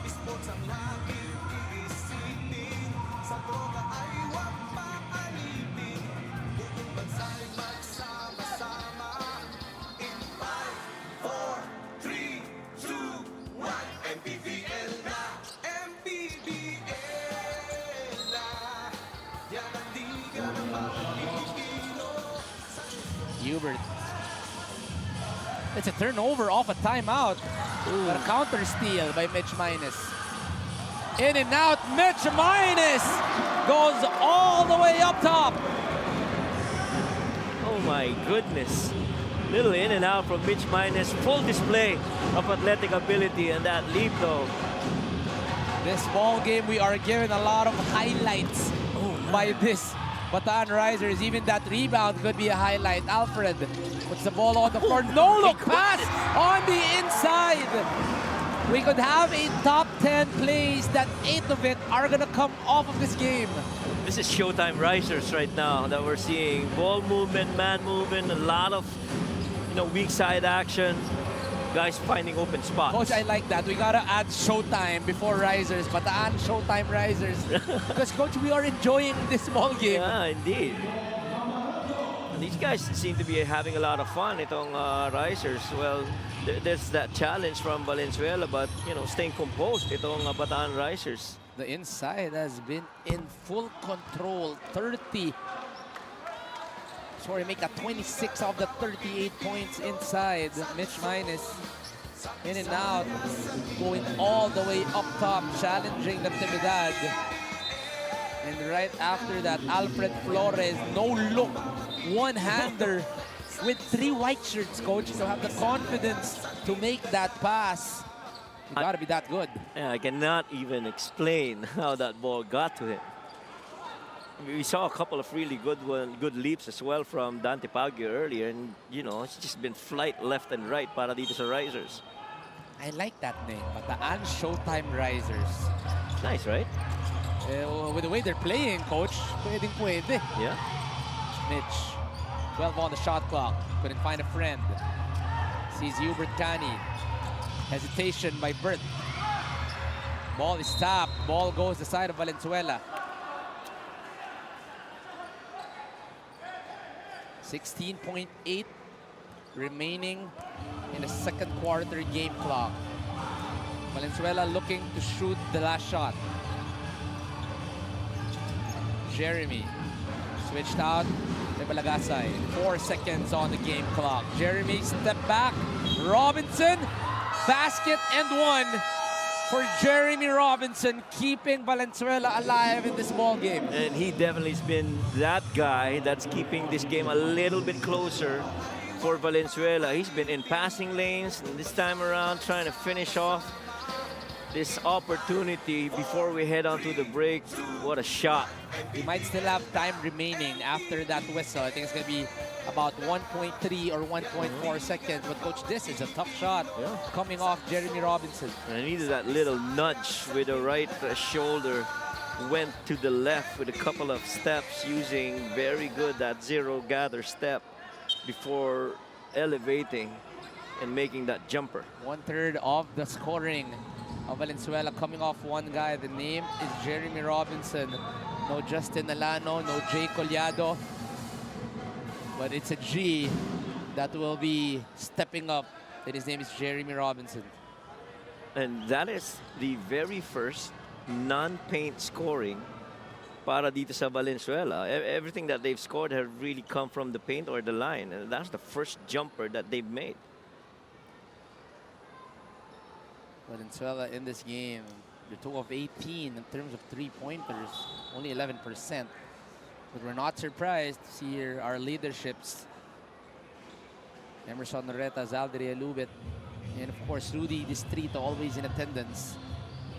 Sports ang laging iisipin, sa droga ay huwag maalipin. Buong bansa'y magsama-sama. In 5, 4, 3, 2, 1, MPBL na! MPBL na! Yan ang liga ng mga Pilipino. Hubert. It's a turnover off a timeout. But a counter steal by Mitch Minus. In and out, Mitch Minus goes all the way up top. Oh my goodness. Little in and out from Mitch Minus. Full display of athletic ability, and that leap though. This ball game, we are given a lot of highlights by this Bataan Risers. Even that rebound could be a highlight. Alfred puts the ball on the floor. No look pass on the inside. We could have a top 10 plays that 8 of it are going to come off of this game. This is Showtime Risers right now that we're seeing. Ball movement, man movement, a lot of, you know, weak side action. Guys finding open spots. Coach, I like that. We gotta add Showtime before Risers. Bataan Showtime Risers. Because, Coach, we are enjoying this ball game. Yeah, indeed. And these guys seem to be having a lot of fun. Itong Risers, well, there's that challenge from Valenzuela, but, you know, staying composed. Itong Bataan Risers. The inside has been in full control. Make a 26 of the 38 points inside. Mitch Minus in and out, going all the way up top, challenging the Trinidad. And right after that, Alfred Flores, no look, one-hander with 3 white shirts, Coach, to have the confidence to make that pass. You gotta be that good. Yeah, I cannot even explain how that ball got to him. We saw a couple of really good leaps as well from Dante Paggio earlier, and you know, it's just been flight left and right para dito sa Risers. I like that name, Bataan Showtime Risers. Nice, right? With the way they're playing, Coach, pwede. Yeah. Mitch, 12 on the shot clock, couldn't find a friend. Sees Hubert Cani. Hesitation by Bert. Ball is tapped. Ball goes the side of Valenzuela. 16.8 remaining in the second quarter game clock. Valenzuela looking to shoot the last shot. Jeremy switched out to Balagasay. 4 seconds on the game clock. Jeremy step back. Robinson, basket and 1 for Jeremy Robinson, keeping Valenzuela alive in this ball game. And he definitely has been that guy that's keeping this game a little bit closer for Valenzuela. He's been in passing lanes, and this time around trying to finish off this opportunity before we head on to the break. What a shot. We might still have time remaining after that whistle. I think it's going to be about 1.3 or 1.4 seconds. But, Coach, this is a tough shot coming off Jeremy Robinson. And I needed that little nudge with the right shoulder went to the left with a couple of steps using very good that zero gather step before elevating and making that jumper. 1/3 of the scoring of Valenzuela coming off one guy. The name is Jeremy Robinson. No Justin Alano, no Jay Collado. But it's a G that will be stepping up. And his name is Jeremy Robinson. And that is the very first non-paint scoring para dito sa Valenzuela. Everything that they've scored have really come from the paint or the line. And that's the first jumper that they've made. Valenzuela in this game, the 2 of 18 in terms of three-pointers, only 11%. But we're not surprised to see here our leaderships. Emerson Noreta, Zaldria Lubit, and of course Rudy Distrito always in attendance.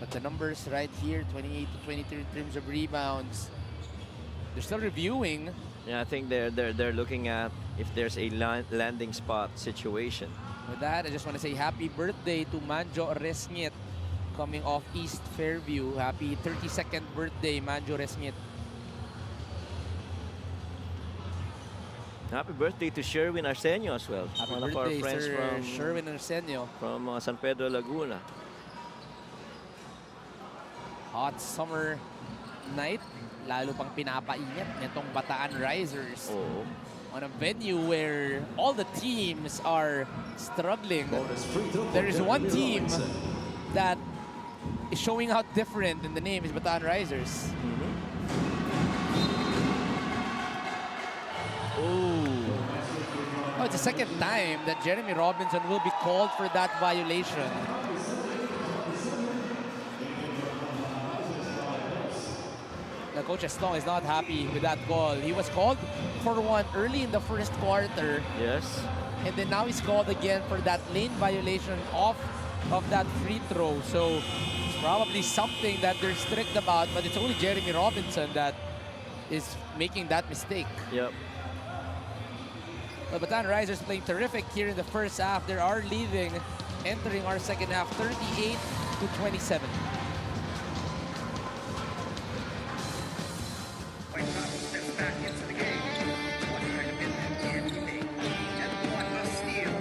But the numbers right here, 28 to 23 in terms of rebounds. They're still reviewing. Yeah, I think they're looking at if there's a landing spot situation. With that, I just want to say happy birthday to Manjo Resngit coming off East Fairview. Happy 32nd birthday, Manjo Resngit. Happy birthday to Sherwin Arsenio as well. Happy One of our birthday, friends Sir from Sherwin Arsenio. San Pedro Laguna. Hot summer night, lalo pang pinapainit nitong Bataan Risers. Oh. On a venue where all the teams are struggling. There is one team that is showing out different, and the name is Bataan Risers. Oh, it's the second time that Jeremy Robinson will be called for that violation. The coach Estong is not happy with that call. He was called for one early in the first quarter. Yes. And then now he's called again for that lane violation off of that free throw. So it's probably something that they're strict about, but it's only Jeremy Robinson that is making that mistake. Yep. The Bataan Risers playing terrific here in the first half. They are leading, entering our second half, 38 to 27. White House steps back into the game. One recommended TNT and one a steal.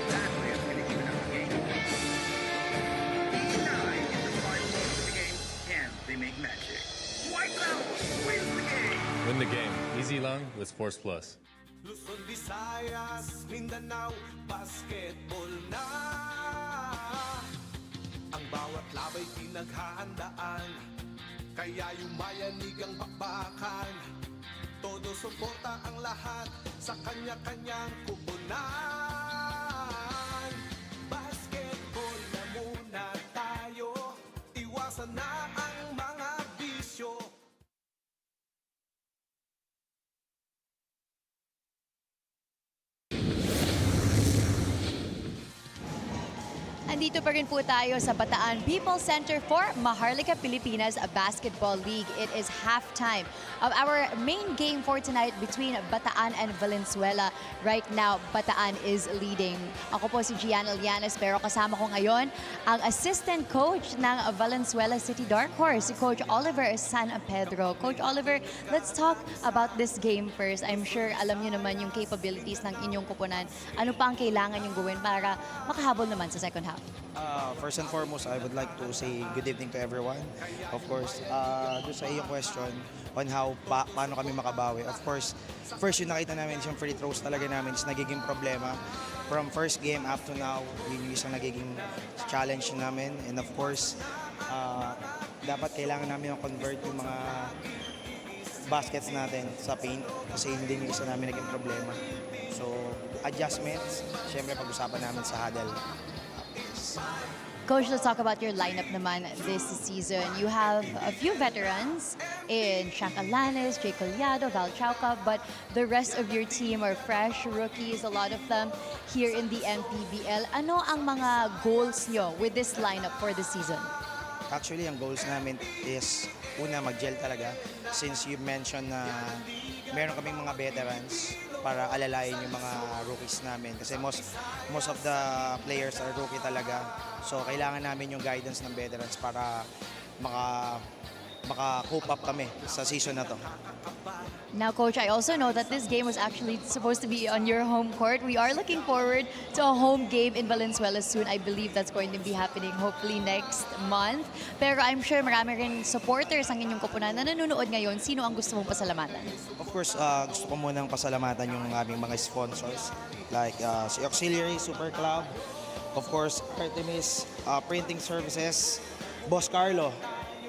That way is going to even up the game. 9 in the final moments of the game. Can they make magic? White House wins the game. Win the game. Easy lang with Sports Plus. Luzon, Visayas, Mindanao, basketball na. Ang bawat labay pinaghahandaan, kaya yumayanig ang bakbakan. Todo suporta ang lahat sa kanya-kanyang kupunan. Basketball na muna tayo, iwasan na ang mga bisyo. Andito pa rin po tayo sa Bataan People Center for Maharlika Pilipinas Basketball League. It is halftime of our main game for tonight between Bataan and Valenzuela. Right now, Bataan is leading. Ako po si Gian Alianes, pero kasama ko ngayon ang assistant coach ng Valenzuela City Dark Horse, si Coach Oliver San Pedro. Coach Oliver, let's talk about this game first. I'm sure alam niyo naman yung capabilities ng inyong kupunan. Ano pa ang kailangan yung gawin para makahabol naman sa second half? First and foremost, I would like to say good evening to everyone. Of course, doon sa iyong question on how paano kami makabawi. Of course, first yung nakita namin is yung free throws talaga namin is nagiging problema. From first game up to now, yun yung isang nagiging challenge namin. And of course, dapat kailangan namin yung convert yung mga baskets natin sa paint kasi hindi yung isa namin naging problema. So, adjustments, syempre pag-usapan namin sa huddle. Coach, let's talk about your lineup naman this season. You have a few veterans in Shank Alanes, Jay Collado, Val Chauca, but the rest of your team are fresh rookies, a lot of them here in the MPBL. Ano ang mga goals nyo with this lineup for the season? Actually, ang goals namin is una mag-gel talaga since you mentioned na meron kaming mga veterans para alalayin yung mga rookies namin kasi most of the players are rookie talaga. So kailangan namin yung guidance ng veterans para maka-cope up kami sa season na to. Now, Coach, I also know that this game was actually supposed to be on your home court. We are looking forward to a home game in Valenzuela soon. I believe that's going to be happening hopefully next month. Pero I'm sure marami rin supporters ang inyong koponan na nanonood ngayon. Sino ang gusto mong pasalamatan? Of course, gusto ko munang pasalamatan yung aming mga sponsors like si Auxiliary Super Club, of course, Artemis Printing Services, Boss Carlo,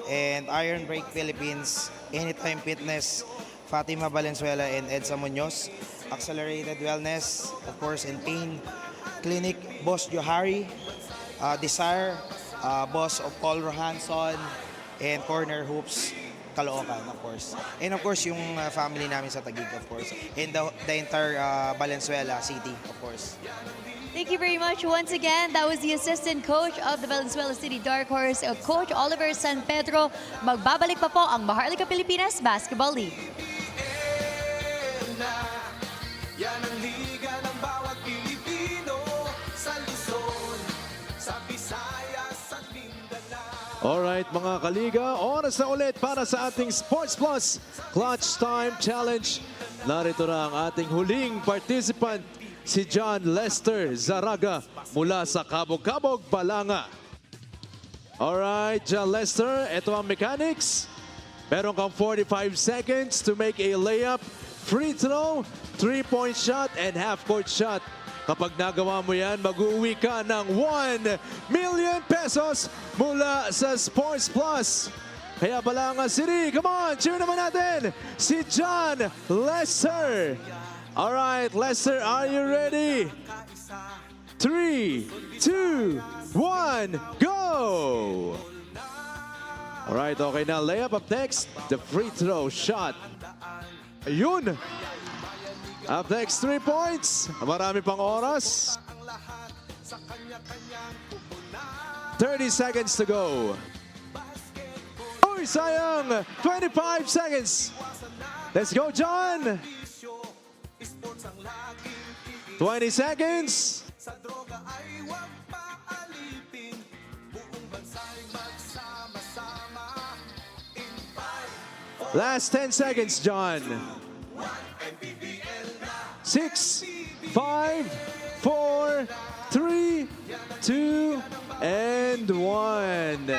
and Iron Brake Philippines, Anytime Fitness, Fatima Valenzuela and Edsa Munoz, Accelerated Wellness, of course, and Pain Clinic, Boss Johari, Desire, Boss of Paul Rohanson, and Corner Hoops, Caloocan, of course. And of course, yung family namin sa Taguig, of course. And the entire Valenzuela City, of course. Thank you very much once again. That was the assistant coach of the Valenzuela City Dark Horse, Coach Oliver San Pedro. Magbabalik pa po ang Maharlika Pilipinas Basketball League. Yan ang liga ng bawat Pilipino sa Luzon, sa Visayas at Mindanao. Alright mga kaliga, oras na ulit para sa ating Sports Plus Clutch Time Challenge. Narito na ang ating huling participant, si John Lester Zaraga mula sa Cabog-Cabog, Balanga. Alright, John Lester, ito ang mechanics. Meron kang 45 seconds to make a layup, free throw, 3-point shot, and half-court shot. Kapag nagawa mo yan, mag-uwi ka ng 1 million pesos mula sa Sports Plus. Kaya Balanga City, come on, cheer naman natin si John Lester. Alright, Lester, are you ready? 3, 2, 1, go! Alright, okay na. Layup up next. The free throw shot. Ayun! Up next, 3 points. Marami pang oras. 30 seconds to go. Uy, sayang! 25 seconds. Let's go, John! 20 seconds. Sa droga ay huwag paalipin, buong bansa'y magsama-sama. In 5, Last 10 seconds, John. 6, 5, 4, 3, 2, and 1.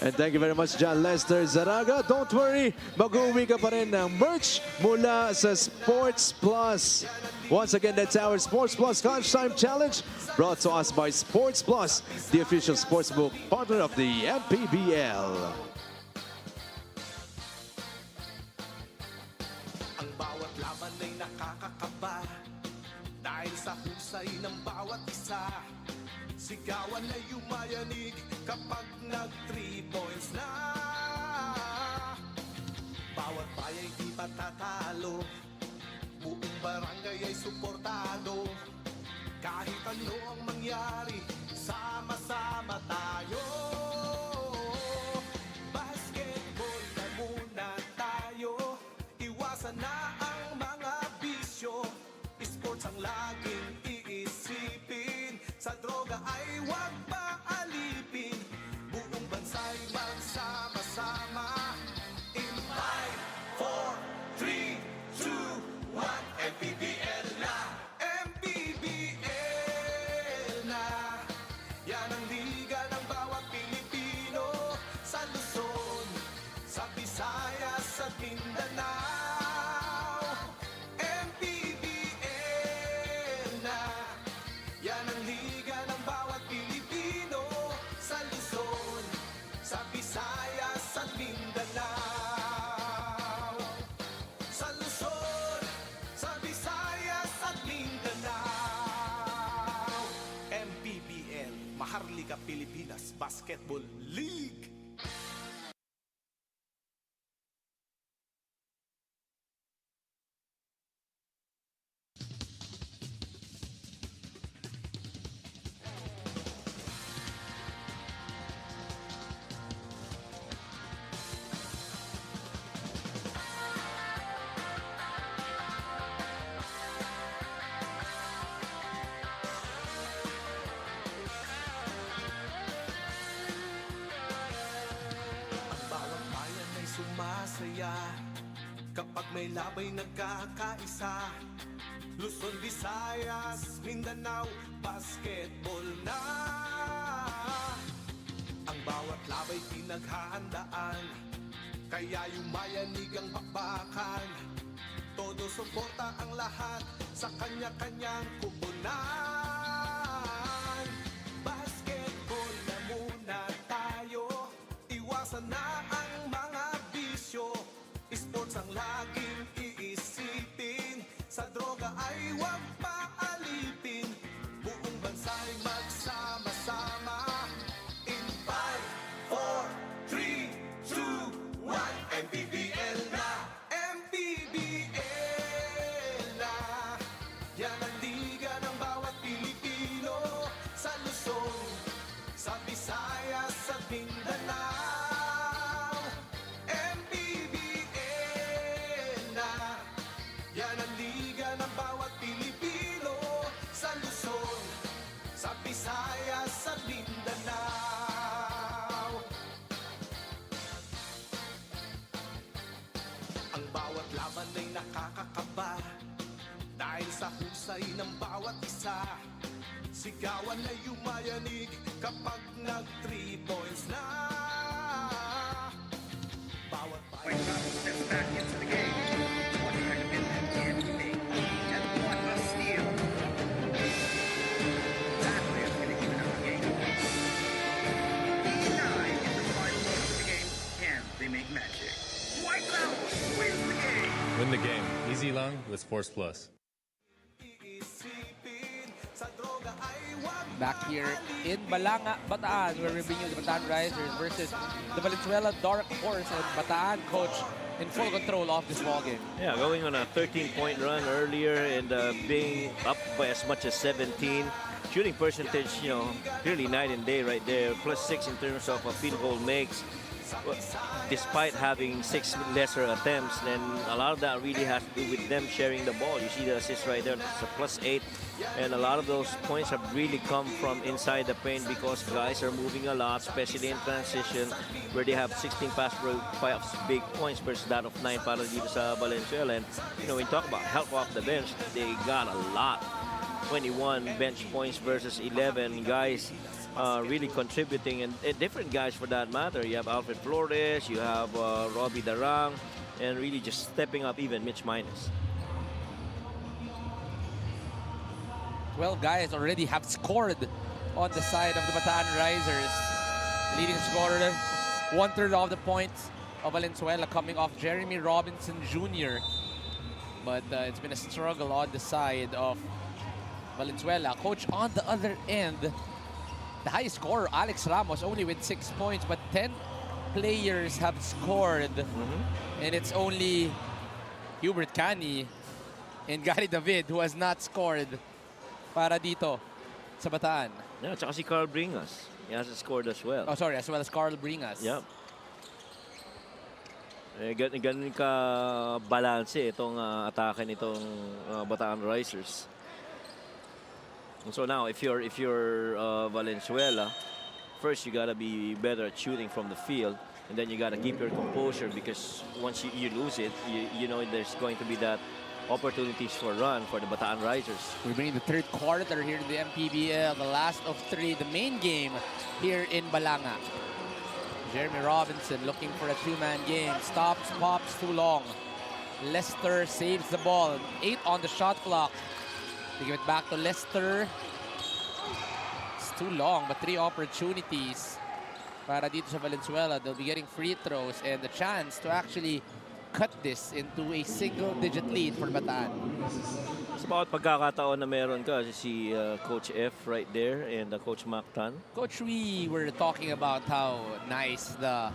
And thank you very much, John Lester Zaraga. Don't worry, mag-uwi ka pa rin ng merch mula sa Sports Plus. Once again, that's our Sports Plus Clutch Time Challenge, brought to us by Sports Plus, the official sportsbook partner of the MPBL. ang bawat laban ay nakakakaba, dahil sa husay ng bawat isa. Sigawan ay umayanig kapag nag-3 points na. Bawat bayay di patatalo, buong barangay ay suportado. Kahit ano ang mangyari, sama-sama tayo. Basketball na muna tayo, iwasan na ang mga bisyo. Sports ang laging iisipin, sa droga ay huwag paalipin, buong bansa'y magsama-sama. In 5, 4, 3, 2, 1, MPBL na! MPBL na! Yan ang liga ng bawat Pilipino sa Luzon, sa Visayas at Mindanao. MPBL na! Yan ang liga ng bawat Pilipino sa Luzon, sa Visayas at Mindanao. Sa Luzon, sa Visayas at Mindanao. MPBL, Maharlika Pilipinas Basketball League. kapag may labay nagkakaisa. Luzon, Visayas, Mindanao, basketball na. Ang bawat labay pinaghahandaan, kaya yumayanig ang bakbakan. Todo suporta ang lahat sa kanya-kanyang kupunan. Basketball na muna tayo, iwasan na ang mga bisyo. Sports ang laging iisipin, sa droga ay huwag paalipin. Buong bansa'y magsama-sama. In 5, 4, 3, 2, 1, MPBL na, MPBL na. Yan ang liga ng bawat Pilipino, sa Luzon, sa Visayas, sa Mindanao. MPBL na, yan ang liga ng bawat Pilipino, sa Luzon, sa Visayas, sa Mindanao. Ang bawat laban ay nakakakaba, dahil sa husay ng bawat isa. Sigawan ay yumayanig kapag nag-3 points na. Bawat White Sox steps back into the game. 1 minute in the inning. And what a steal. That way is going to even up the game. 89 in the final over of the game. Can they make magic? White Sox wins the game. Win the game. Easy long with Sports Plus. iisipin, sa droga ay huwag Back here in Balanga, Bataan, where we bring you the Bataan Risers versus the Valenzuela Dark Horse, and Bataan coach in full control of this ballgame. Yeah, going on a 13-point run earlier and being up by as much as 17. Shooting percentage, you know, really night and day right there. +6 in terms of field goal makes. Despite having 6 lesser attempts, then a lot of that really has to do with them sharing the ball. You see the assist right there, it's a +8. And a lot of those points have really come from inside the paint because guys are moving a lot, especially in transition, where they have 16 pass breakups, big points versus that of 9 para dito sa Valenzuela. And, you know, when you talk about help off the bench, they got a lot. 21 bench points versus 11 guys really contributing, and different guys for that matter. You have Alfred Flores, you have Robbie Darang, and really just stepping up even Mitch Minus. 12 guys already have scored on the side of the Bataan Risers. Leading scorer, 1/3 of the points of Valenzuela coming off Jeremy Robinson Jr. But it's been a struggle on the side of Valenzuela. Coach, on the other end, the high scorer, Alex Ramos, only with 6 points, but 10 players have scored. And it's only Hubert Cani and Gary David who has not scored para dito sa Bataan. Yeah, tsaka si Carl Bringas. He hasn't scored as well. Oh, sorry, as well as Carl Bringas. Yep. Ganun ka balanse itong atake nitong Bataan Risers. And so now, if you're Valenzuela, first you gotta be better at shooting from the field, and then you gotta keep your composure because once you lose it, you know there's going to be that opportunities for run for the Bataan Risers. We bring the third quarter here in the MPBL, the last of 3, the main game here in Balanga. Jeremy Robinson looking for a 2-man game. Stops, pops too long. Lester saves the ball. 8 on the shot clock. They give it back to Lester. It's too long, but 3 opportunities para dito sa Valenzuela. They'll be getting free throws and the chance to actually cut this into a single-digit lead for Bataan. Sa bawat pagkakataon na meron ka, si Coach F right there and Coach Mactan. Coach, we were talking about how nice the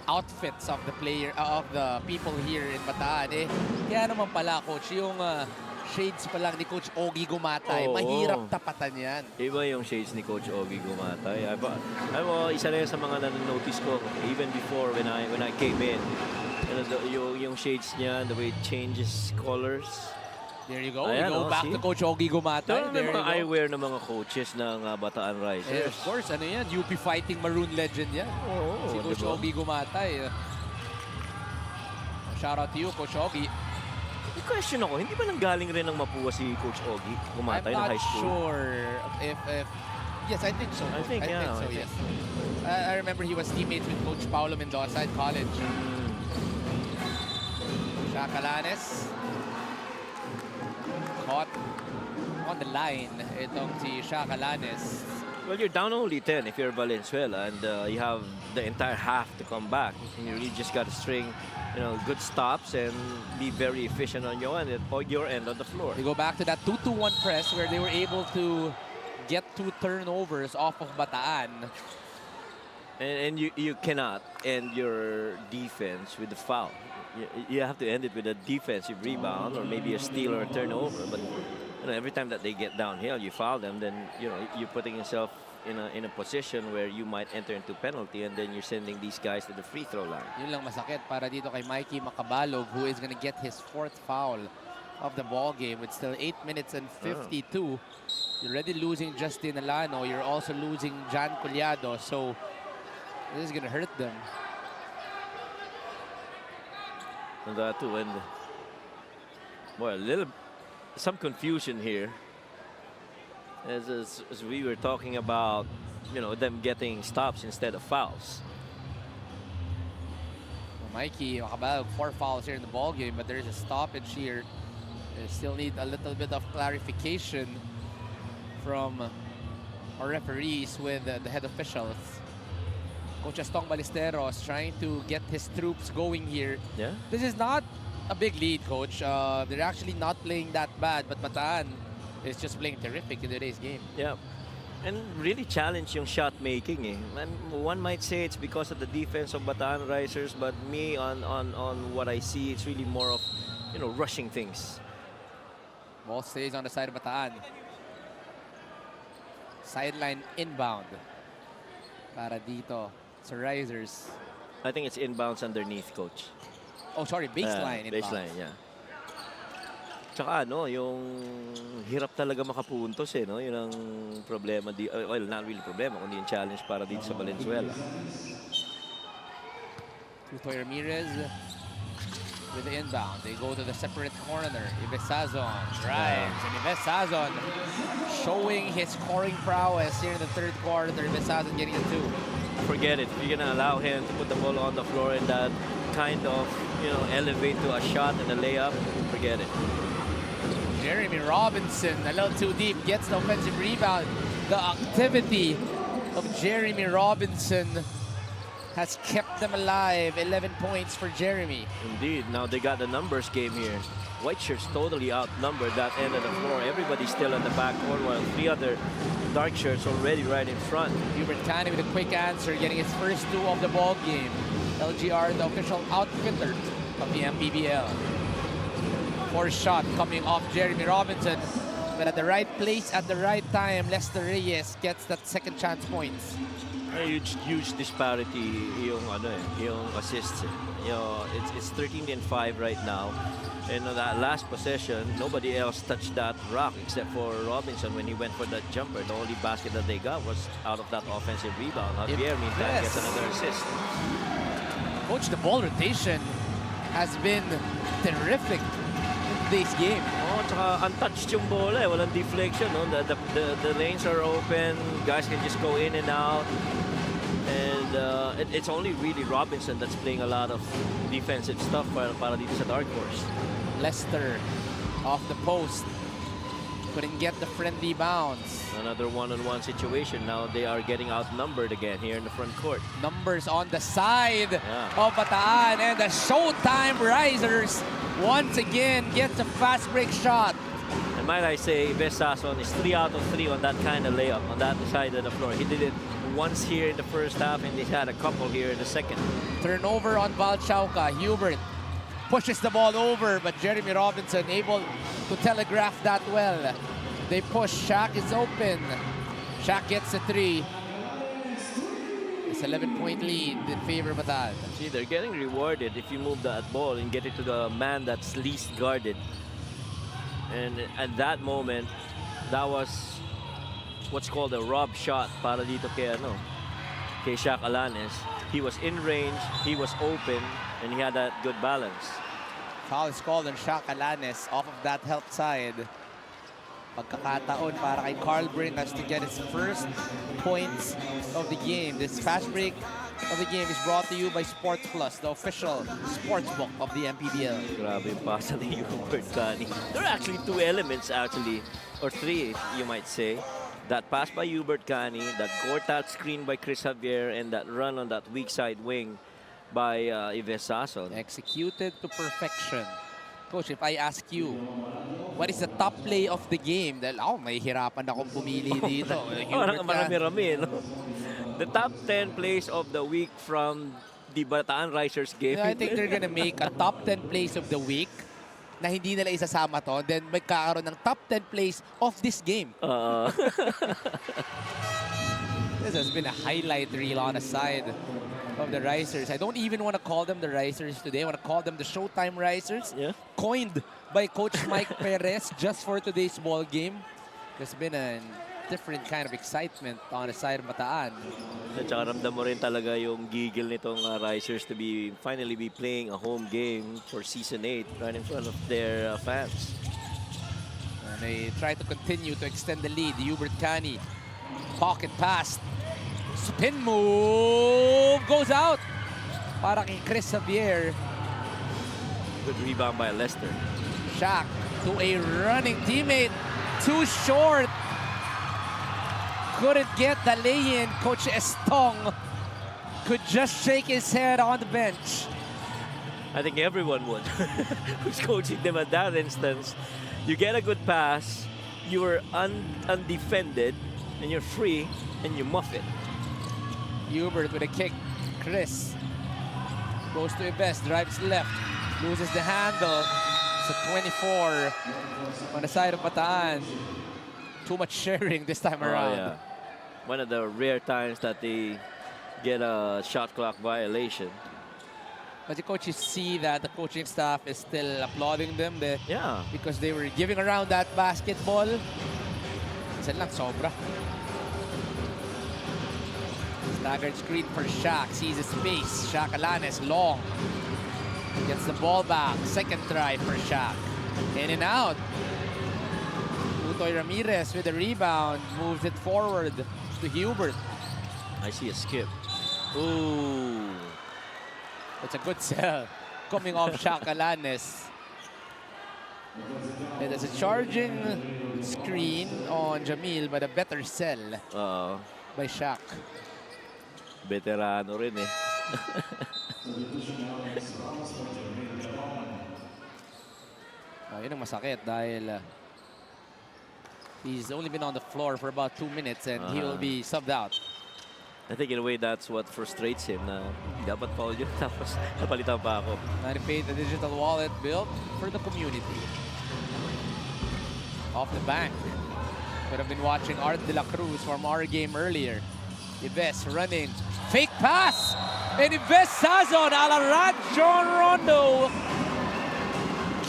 outfits of the people here in Bataan. Kaya naman pala, Coach, yung shades pa lang ni Coach Ogie Gumatay, mahirap tapatan yan. Iba yung shades ni Coach Ogie Gumatay. Isa na yan sa mga nanonotice ko even before when I came in. Yung shades niya, the way it changes colors. There you go. Ayan, we go back to Coach Ogie Gumatay. There mga eyewear ng mga coaches ng Bataan Risers. Of course, ano yan? UP Fighting Maroon legend yan. Si Coach diba? Ogie Gumatay. Shout out to you, Coach Ogie. May question ako, hindi ba nanggaling rin ng Mapua si Coach Ogie? I'm Bumatay ng not high school. sure if yes, I think so. I think, yeah, so. I think. Yes. I remember he was teammates with Coach Paulo Mendoza at college. Shakalanes. Caught on the line itong si Shakalanes. Well, you're down only 10 if you're Valenzuela, and you have the entire half to come back. And you really just got to string, good stops and be very efficient on your end on the floor. They go back to that 2-2-1 press where they were able to get 2 turnovers off of Bataan. And you cannot end your defense with the foul. You have to end it with a defensive rebound or maybe a steal or a turnover. But every time that they get downhill, you foul them, then you're putting yourself in a position where you might enter into penalty, and then you're sending these guys to the free throw line. Yun lang masakit para dito kay Mikey Macabalog, who is gonna get his 4th foul of the ball game with still 8 minutes and 52. You're already losing Justin Alano. You're also losing Jan Collado. So this is gonna hurt them. And that too, and well, some confusion here. As we were talking about, them getting stops instead of fouls. Well, Mikey Macabalog, 4 fouls here in the ball game, but there's a stoppage here. They still need a little bit of clarification from our referees with the head officials. Coach Astong Ballesteros trying to get his troops going here. Yeah. This is not a big lead, Coach. They're actually not playing that bad, but Bataan is just playing terrific in today's game. Yeah. And really challenge yung shot making. And one might say it's because of the defense of Bataan Risers, but me on what I see, it's really more of rushing things. Ball stays on the side of Bataan. Sideline inbound para dito sa Risers. I think it's inbounds underneath, Coach. Oh, sorry, baseline inbound. Baseline, yeah. Tsaka yung hirap talaga makapuntos yun ang problema well, not really problema, kundi yung challenge para dito sa Valenzuela. Tutoy Ramirez with the inbound. They go to the separate corner. Ives Sazon drives, and Ives Sazon showing his scoring prowess here in the 3rd quarter. Ives Sazon getting a 2. Forget it. If you're gonna allow him to put the ball on the floor and that kind of elevate to a shot and a layup, forget it. Jeremy Robinson, a little too deep, gets the offensive rebound. The activity of Jeremy Robinson has kept them alive. 11 points for Jeremy. Indeed. Now they got the numbers game here. White shirts totally outnumbered that end of the floor. Everybody's still in the back court, while 3 other dark shirts already right in front. Hubert Canny with a quick answer, getting his first 2 of the ball game. LGR, the official outfitter of the MPBL. 4th shot coming off Jeremy Robinson, but at the right place at the right time, Lester Reyes gets that 2nd chance points. A huge disparity yung assists. It's 13-5 right now. And on that last possession, nobody else touched that rock except for Robinson when he went for that jumper. The only basket that they got was out of that offensive rebound. Javier, meantime, gets another assist. Coach, the ball rotation has been terrific in today's game. Oh, tsaka untouched yung bola. Walang deflection. The lanes are open. Guys can just go in and out. And it's only really Robinson that's playing a lot of defensive stuff para dito sa Dark Horse. Lester off the post. Couldn't get the friendly bounce. Another one-on-one situation. Now they are getting outnumbered again here in the front court. Numbers on the side of Bataan, and the Showtime Risers once again gets a fast break shot. And might I say, Ives Sazon is 3 out of 3 on that kind of layup on that side of the floor. He did it once here in the 1st half, and he had a couple here in the 2nd. Turnover on Valchauca. Hubert pushes the ball over, but Jeremy Robinson able to telegraph that well. They push. Shaq is open. Shaq gets a 3. It's 11-point lead in favor of Bataan. See, they're getting rewarded if you move that ball and get it to the man that's least guarded. And at that moment, that was what's called a rob shot para dito kay Shaq Alanes. He was in range, he was open, and he had that good balance. Foul is called on Shaq Alanes off of that help side. Pagkakataon para kay Carl Bringas to get his first points of the game. This fast break of the game is brought to you by Sports Plus, the official sports book of the MPBL. Grabe yung pasa ni Hubert Cani. There are actually two elements actually, or three you might say. That pass by Hubert Cani, that court out screen by Chris Javier, and that run on that weak side wing by Yves Sasson. Executed to perfection. Coach, if I ask you, what is the top play of the game? Dahil may hirapan akong pumili dito. Parang marami-rami, no? The top 10 plays of the week from the Bataan Risers game. Yeah, I think they're gonna make a top 10 plays of the week na hindi nila isasama to. Then magkakaroon ng top 10 plays of this game. This has been a highlight reel on the side of the Risers. I don't even want to call them the Risers today. I want to call them the Showtime Risers. Yeah. Coined by Coach Mike Perez just for today's ball game. There's been a different kind of excitement on the side of Bataan. At saka ramdam mo rin talaga yung gigil nitong Risers to finally be playing a home game for Season 8 right in front of their fans. And they try to continue to extend the lead. Hubert Cani, pocket pass. Spin move goes out para kay Chris Javier. Good rebound by Lester. Shaq to a running teammate. Too short. Couldn't get the lay-in. Coach Estong could just shake his head on the bench. I think everyone would who's coaching them at that instance. You get a good pass, you are undefended, and you're free, and you muff it. Hubert with a kick. Chris goes to Ibes, drives left, loses the handle. It's a 24 on the side of Bataan. Too much sharing this time around. Yeah. One of the rare times that they get a shot clock violation. But the coaches see that the coaching staff is still applauding them Yeah. because they were giving around that basketball. Isa lang, sobra. Staggered screen for Shaq. Sees his space. Shaq Alanes, long. Gets the ball back. Second try for Shaq. In and out. Utoy Ramirez with the rebound. Moves it forward to Hubert. I see a skip. Ooh. It's a good sell. Coming off Shaq Alanes. It is a charging screen on Jamil, but a better sell by Shaq. Veterano rin eh. Yun ang masakit dahil he's only been on the floor for about 2 minutes and he will be subbed out. I think in a way that's what frustrates him na dapat foul yun tapos napalitan pa ako. And he paid the digital wallet built for the community. Off the bank. Could have been watching Art de la Cruz from our game earlier. Ibes running. Fake pass. And Ibes Sazon a la Rancho Rondo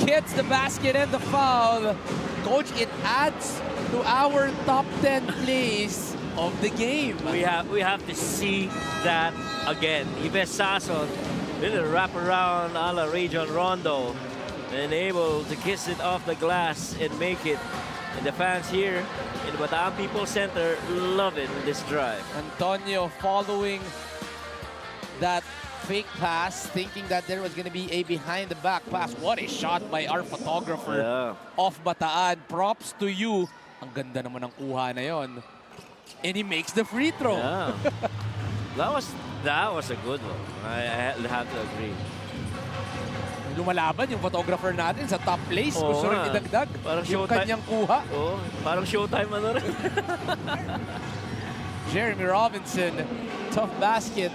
gets the basket and the foul. Coach, it adds to our top 10 plays of the game. We have to see that again. Yves Sasson did a wraparound a la Region Rondo and able to kiss it off the glass and make it. And the fans here in the Bataan People's Center love it in this drive. Antonio following that fake pass, thinking that there was going to be a behind-the-back pass. What a shot by our photographer of Bataan. Props to you. Ang ganda naman ng kuha na yon. And he makes the free throw. Yeah. that was a good one. I have to agree. Lumalaban yung photographer natin sa top place. Gusto rin idagdag yung kanyang kuha. Parang showtime ano rin. Jeremy Robinson, tough basket.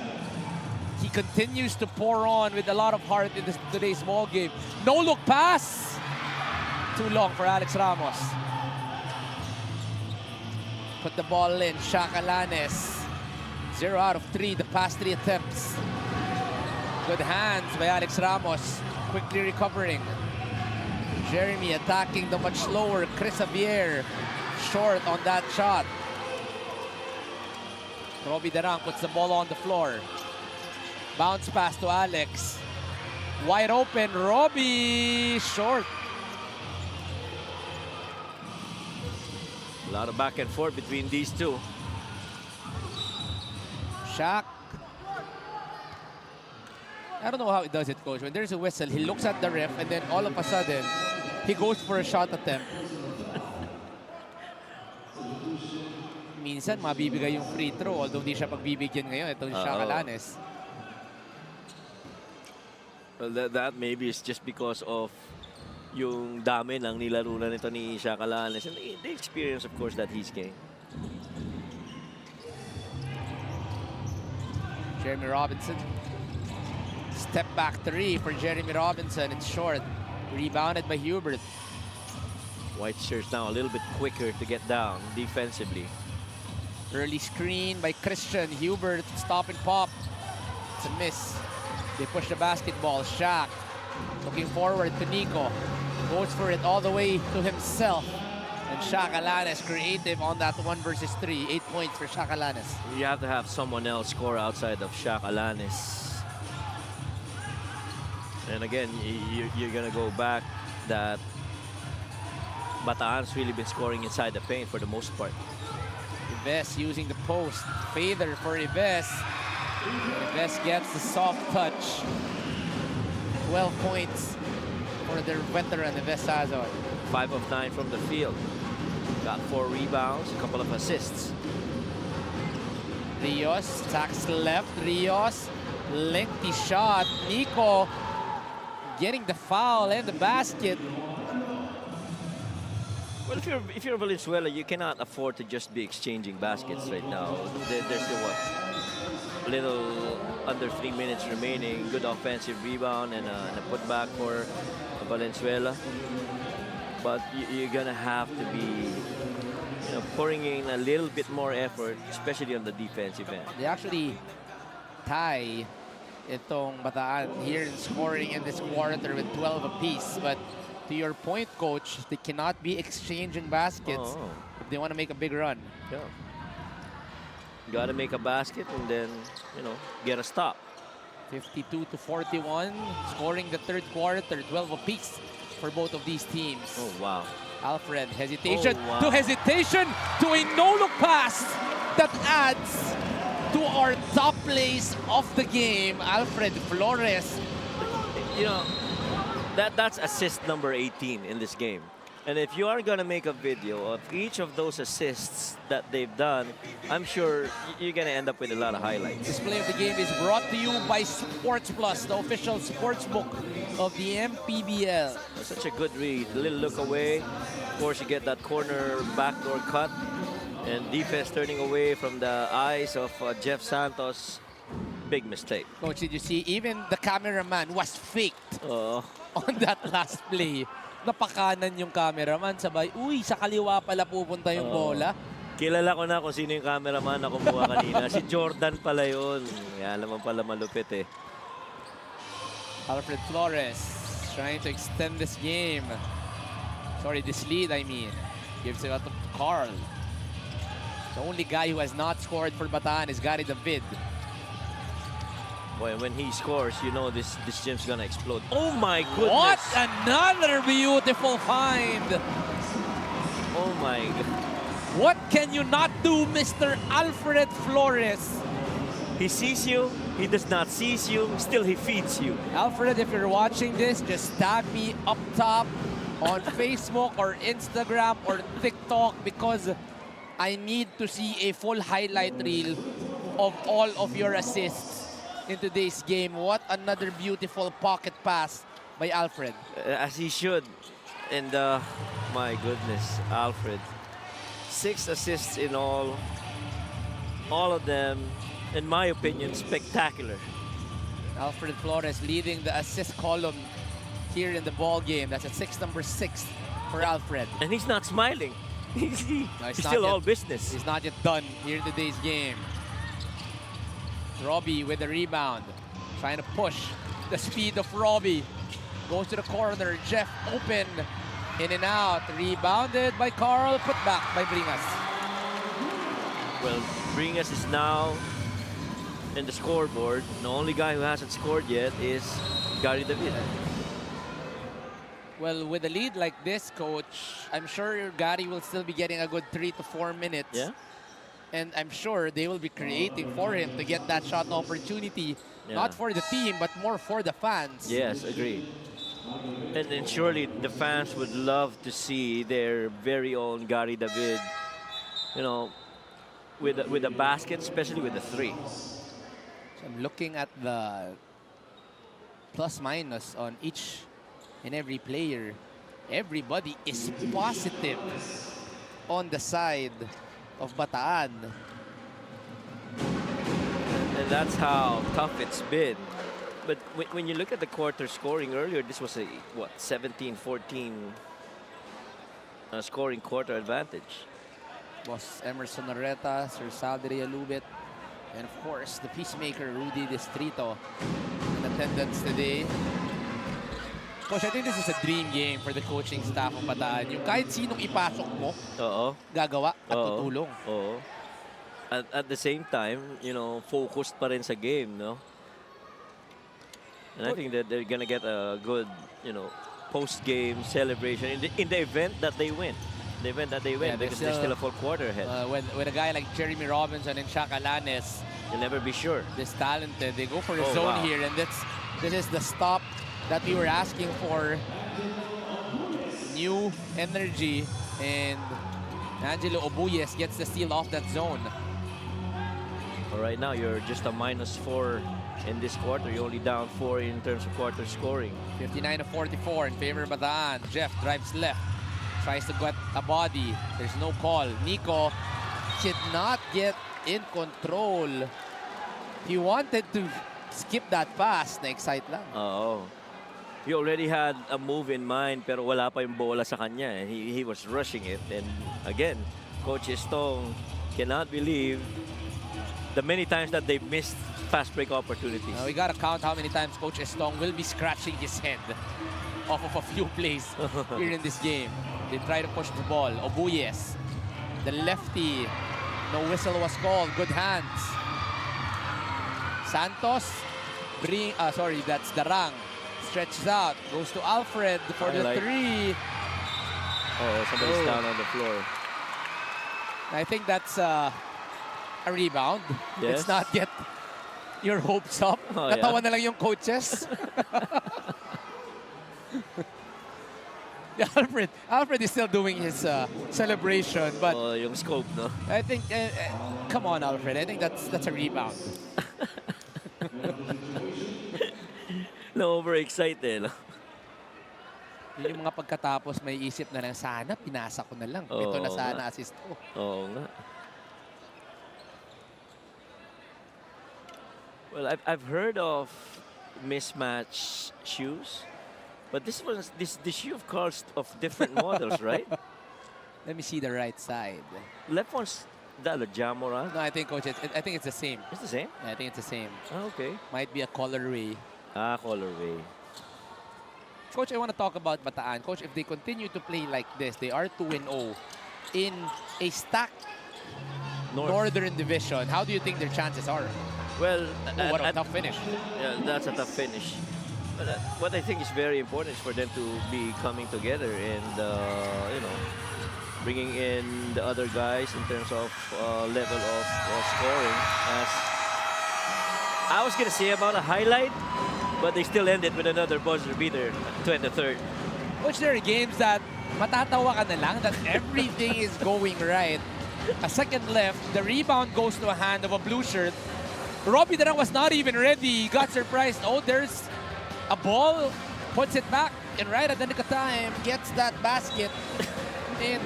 He continues to pour on with a lot of heart in today's ball game. No look pass. Too long for Alex Ramos. Put the ball in. Shaq Alanes. 0 out of 3 the past 3 attempts. Good hands by Alex Ramos. Quickly recovering. Jeremy attacking the much slower Chris Javier. Short on that shot. Robbie Darang puts the ball on the floor. Bounce pass to Alex. Wide open, Robbie, short. A lot of back and forth between these two. Shaq. I don't know how he does it, coach. When there's a whistle, he looks at the ref and then all of a sudden, he goes for a shot attempt. Minsan, mabibigay yung free throw, although di siya pagbibigyan ngayon. Ito si Shaq Alanes. Well, that maybe is just because of yung dami ng nilarunan nito ni Shaq Alanes and the experience, of course, that he's gained. Jeremy Robinson. Step back three for Jeremy Robinson. It's short. Rebounded by Hubert. White shirts now a little bit quicker to get down defensively. Early screen by Christian. Hubert, stop and pop. It's a miss. They push the basketball. Shaq looking forward to Nico. Goes for it all the way to himself. And Shaq Alanes creative on that 1 versus 3. 8 points for Shaq Alanes. You have to have someone else score outside of Shaq Alanes. And again, you're going to go back that Bataan's really been scoring inside the paint for the most part. Ives using the post. Fader for Ives. Ives gets the soft touch. 12 points for their veteran Ives Sazon. 5 of 9 from the field. Got 4 rebounds, a couple of assists. Rios, tacks left. Rios, lengthy shot. Nico getting the foul and the basket. Well, if you're Valenzuela, you cannot afford to just be exchanging baskets right now. There's still what, little under 3 minutes remaining. Good offensive rebound and a putback for Valenzuela. But you're gonna have to be, pouring in a little bit more effort, especially on the defensive end. They actually tie itong Bataan here in scoring in this quarter with 12 apiece. But to your point, coach, they cannot be exchanging baskets if they want to make a big run. Yeah. You got to make a basket and then, get a stop. 52-41, scoring the third quarter, 12 apiece for both of these teams. Oh, wow. Alfred, hesitation Oh, wow. to hesitation to a no-look pass that adds to our top plays of the game. Alfred Flores. That's assist number 18 in this game. And if you are going to make a video of each of those assists that they've done, I'm sure you're going to end up with a lot of highlights. This play of the game is brought to you by Sports Plus, the official sports book of the MPBL. Such a good read. A little look away. Of course, you get that corner backdoor cut. And defense turning away from the eyes of Jeff Santos. Big mistake. Coach, did you see? Even the cameraman was faked on that last play. Napakanan yung cameraman. Sabay, uy, sa kaliwa pala pupunta yung bola. Kilala ko na kung sino yung cameraman na kumuha kanina. Si Jordan pala yun. Kaya naman pala malupit eh. Alfred Flores trying to extend this game. Sorry, this lead, I mean. Gives it out to Carl. The only guy who has not scored for Bataan is Gary David. Boy, when he scores, this gym's gonna explode. Oh my goodness! What another beautiful find! Oh my God! What can you not do, Mr. Alfred Flores? He sees you, he does not seize you, still he feeds you. Alfred, if you're watching this, just tag me up top on Facebook or Instagram or TikTok because I need to see a full highlight reel of all of your assists in today's game. What another beautiful pocket pass by Alfred. As he should. And my goodness, Alfred. 6 assists in all. All of them, in my opinion, spectacular. Alfred Flores leading the assist column here in the ball game. That's number 6 for Alfred. And he's not smiling. He's still all business. He's not yet done here in today's game. Robbie with the rebound. Trying to push the speed of Robbie. Goes to the corner. Jeff open. In and out. Rebounded by Carl. Put back by Bringas. Well, Bringas is now in the scoreboard. The only guy who hasn't scored yet is Gary David. Well, with a lead like this, Coach, I'm sure Gary will still be getting a good 3 to 4 minutes. Yeah. And I'm sure they will be creating for him to get that shot opportunity, not for the team, but more for the fans. Yes, agree. And then surely the fans would love to see their very own Gary David, you know, with a basket, especially with the 3. So I'm looking at the plus minus on each and every player. Everybody is positive on the side of Bataan. And that's how tough it's been. But when you look at the quarter scoring earlier, this was a, what, 17-14 scoring quarter advantage. Boss Emerson Noreta, Sir Saldri Alubit, and of course, the peacemaker, Rudy Distrito, in attendance today. Coach, I think this is a dream game for the coaching staff of Bataan. Yung kahit sinong ipasok mo, gagawa at tutulong. Oo. At the same time, you know, focused pa rin sa game, no? And I think that they're gonna get a good, you know, post-game celebration in the event that they win. The event that they win, because they're still a full quarter ahead. When a guy like Jeremy Robinson and Shaka Lanes, you'll never be sure. This talented, they go for a zone here, and this is the stop that we were asking for. New energy, and Angelo Obuyes gets the steal off that zone. All right, now you're just a -4 in this quarter. You're only down 4 in terms of quarter scoring. 59-44 in favor of Bataan. Jeff drives left, tries to get a body. There's no call. Nico did not get in control. He wanted to skip that pass. Na-excite lang. Oh. He already had a move in mind, pero wala pa yung bola sa kanya. He was rushing it. And again, Coach Estong cannot believe the many times that they missed fast break opportunities. We gotta count how many times Coach Estong will be scratching his head off of a few plays here in this game. They try to push the ball. Obuyes, the lefty. No whistle was called. Good hands. Santos, that's Darang. Stretches out, goes to Alfred for the 3. Oh, somebody's down on the floor. I think that's a rebound. Yes. Let's not get your hopes up. Natawa na lang yung coaches. Alfred is still doing his celebration, but yung scope, no? I think, come on, Alfred. I think that's a rebound. No, overexcited. Yun yung mga pagkatapos may isip na lang, sana pinasa ko na lang. Ito na sana assist ko. Oo nga. Well, I've heard of mismatch shoes, but this shoe of course of different models, right? Let me see the right side. Left one's that a Jamora? No, I think, Coach, I think it's the same. It's the same? Yeah, I think it's the same. Oh, okay. Might be a colorway. Colorway. Coach, I want to talk about Bataan. Coach, if they continue to play like this, they are 2-0 in a stacked Northern Division. How do you think their chances are? Well, what a tough finish. Yeah, that's a tough finish. But what I think is very important is for them to be coming together and, you know, bringing in the other guys in terms of level of scoring. As I was going to say about a highlight, but they still ended with another buzzer beater, 23rd. Which there are games that matatawa ka na lang that everything is going right. A second left, the rebound goes to a hand of a blue shirt. Robbie Darang was not even ready. He got surprised. Oh, there's a ball, puts it back, and right at the nick of time, gets that basket. And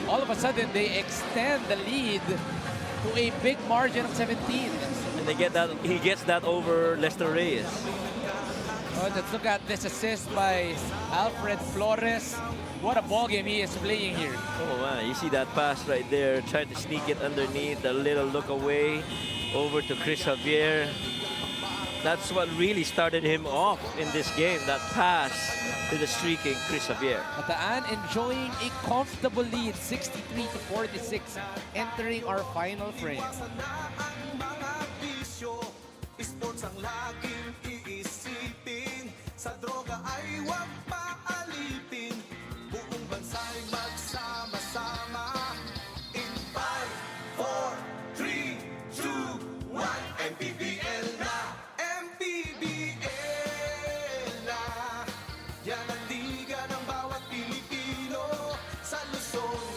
all of a sudden, they extend the lead to a big margin of 17. They get that. He gets that over Lester Reyes. Oh, let's look at this assist by Alfred Flores. What a ball game he is playing here. Oh man, you see that pass right there. Trying to sneak it underneath. A little look away over to Chris Javier. That's what really started him off in this game. That pass to the streaking Chris Javier. Bataan enjoying a comfortable lead, 63-46, entering our final frame. Sports ang laging iisipin. Yan ang liga ng bawat Pilipino sa Luzon,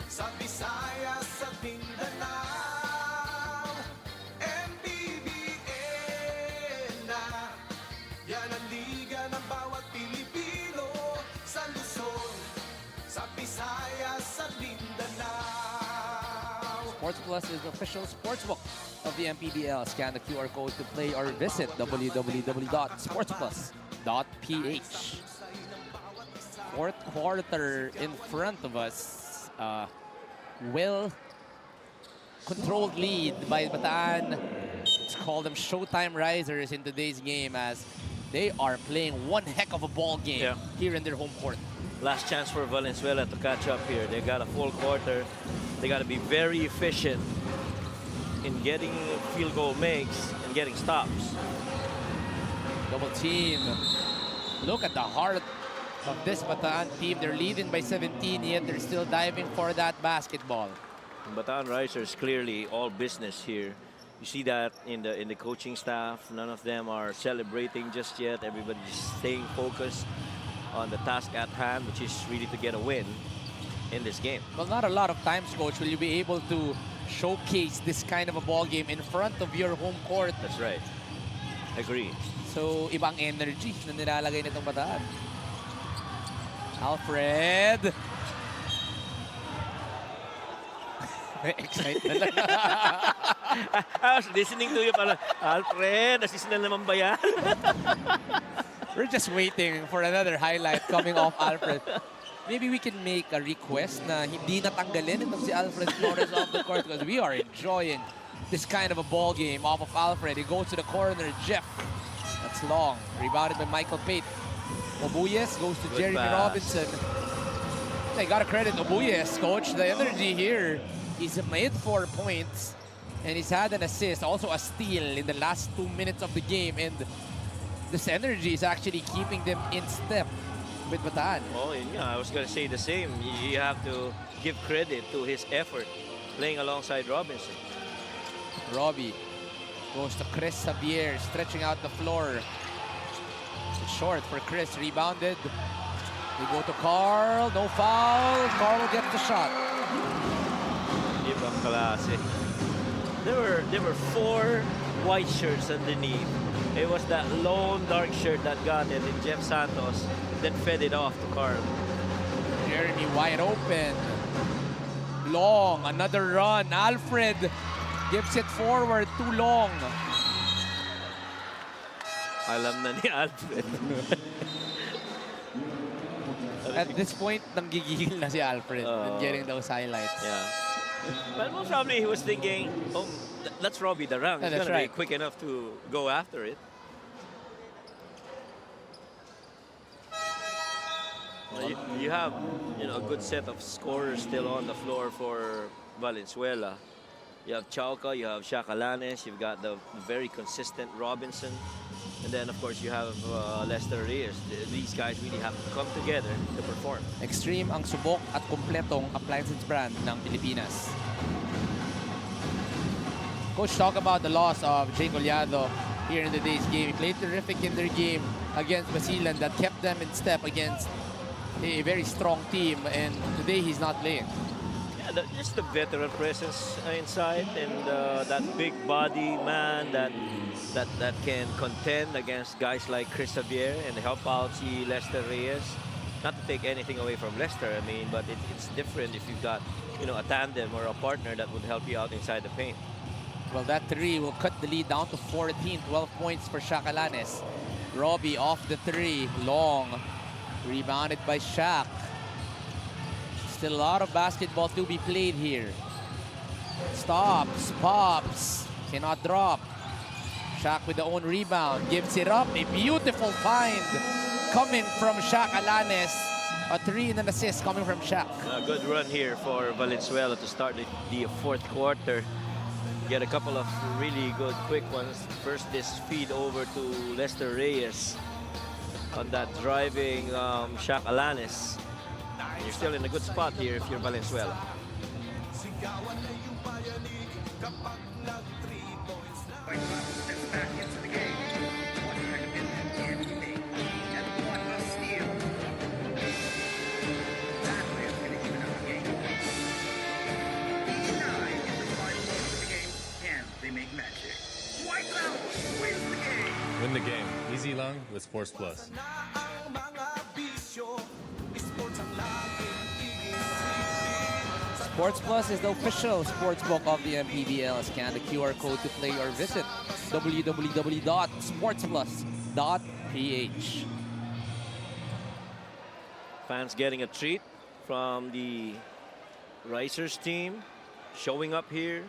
sa Visayas, sa Mindanao. MPBL na. Yan ang liga ng bawat Pilipino sa Luzon, sa Visayas, sa Mindanao. Sports Plus is the official sportsbook of the MPBL. Scan the QR code to play or visit www.sportsplus.ph. Fourth quarter in front of us. Well-controlled lead by Bataan. Let's call them Showtime Risers in today's game as they are playing one heck of a ball game here in their home court. Last chance for Valenzuela to catch up here. They got a full quarter. They got to be very efficient in getting field goal makes and getting stops. Double team. Look at the heart of this Bataan team. They're leading by 17, yet they're still diving for that basketball. Bataan Risers clearly all business here. You see that in the coaching staff. None of them are celebrating just yet. Everybody's staying focused on the task at hand, which is really to get a win in this game. Well, not a lot of times, Coach, will you be able to showcase this kind of a ball game in front of your home court. That's right. Agree. So, ibang energy na nilalagay nitong Bataan. Alfred. Excited na lang. I was listening to you pala. Alfred, assist na naman ba yan? We're just waiting for another highlight coming off Alfred. Maybe we can make a request na hindi natanggalin itong si Alfred Flores off the court because we are enjoying this kind of a ball game off of Alfred. He goes to the corner. Jeff. That's long. Rebounded by Michael Pate. Obuyes goes to Jeremy Robinson. I gotta credit Obuyes, Coach. The energy here. He's made 4 points and he's had an assist, also a steal in the last 2 minutes of the game. And this energy is actually keeping them in step with Bataan. Oh, yeah, I was going to say the same. You have to give credit to his effort playing alongside Robinson. Robbie goes to Chris Xavier, stretching out the floor. It's short for Chris, rebounded. We go to Carl, no foul. Carl gets the shot. Ibang klase. There were 4 white shirts underneath. It was that lone dark shirt that got it in Jeff Santos, then fed it off to Carl. Jeremy wide open. Long, another run. Alfred gives it forward, too long. Alam na ni Alfred. At this point, nanggigigil na si Alfred in getting those highlights. Yeah. But most probably he was thinking, oh, that's Robbie the rank. He's going to be quick enough to go after it. Well, you have, a good set of scorers still on the floor for Valenzuela. You have Chauca, you have Shacalanes, you've got the very consistent Robinson. And then, of course, you have Lester Reyes. These guys really have to come together to perform. Extreme ang subok at kumpletong appliances brand ng Pilipinas. Coach, talk about the loss of Jay Collado here in today's game. He played terrific in their game against Basilan that kept them in step against a very strong team. And today, he's not playing. Yeah, just the veteran presence inside and that big body man that can contend against guys like Chris Xavier and help out si Lester Reyes. Not to take anything away from Lester, I mean, but it's different if you've got, a tandem or a partner that would help you out inside the paint. Well, that 3 will cut the lead down to 14, 12 points for Shacalanes. Robbie off the 3, long, rebounded by Shaq. Still a lot of basketball to be played here. Stops, pops, cannot drop. Shaq with the own rebound, gives it up. A beautiful find coming from Shacalanes. A 3 and an assist coming from Shaq. A good run here for Valenzuela to start the 4th quarter. Get a couple of really good quick ones. First, this feed over to Lester Reyes on that driving Shacalanes. You're still in a good spot here if you're Valenzuela. Steps back into the game. What kind of impact can he make? And what a steal with Sports Plus. Na ang mga bisyo, sports ang laging iisipin. Sports Plus is the official sportsbook of the MPBL. Scan the QR code to play or visit www.sportsplus.ph. Fans getting a treat from the Ricers team showing up here.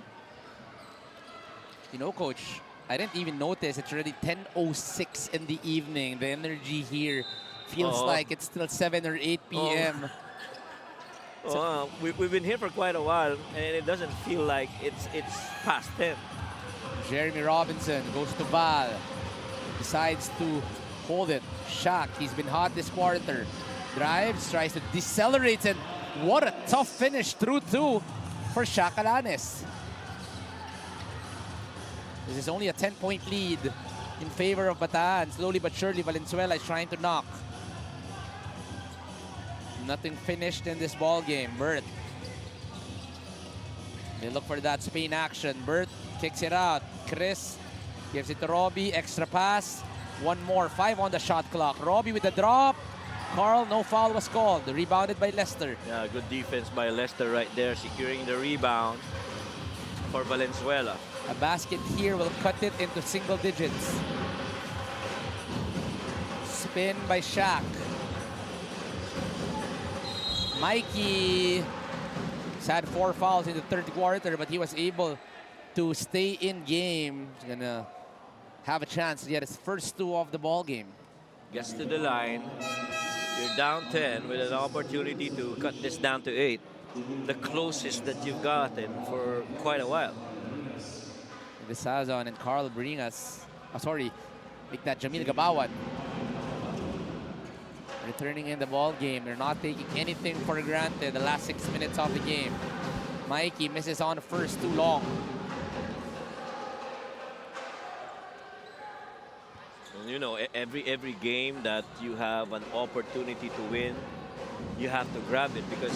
You know, Coach, I didn't even notice it's already 10:06 in the evening. The energy here feels like it's still 7 or 8 p.m. We've been here for quite a while, and it doesn't feel like it's past 10. Jeremy Robinson goes to Val. Decides to hold it. Shaq, he's been hot this quarter. Drives, tries to decelerate, and what a tough finish through two for Shaq Alanes. This is only a 10-point lead in favor of Bataan. Slowly but surely, Valenzuela is trying to knock. Nothing finished in this ball game. Bert. They look for that Spain action. Bert kicks it out. Chris gives it to Robbie. Extra pass. One more. 5 on the shot clock. Robbie with the drop. Carl, no foul was called. Rebounded by Lester. Yeah, good defense by Lester right there, securing the rebound for Valenzuela. A basket here will cut it into single digits. Spin by Shaq. Mikey has had 4 fouls in the third quarter, but he was able to stay in game. He's gonna have a chance to get his first 2 of the ball game. Gets to the line. You're down 10 with an opportunity to cut this down to 8. The closest that you've gotten for quite a while. Visazon and Carl bring us, make that Jamil Gabawan. Returning in the ball game. They're not taking anything for granted the last 6 minutes of the game. Mikey misses on the first too long. And you know, every game that you have an opportunity to win, you have to grab it, because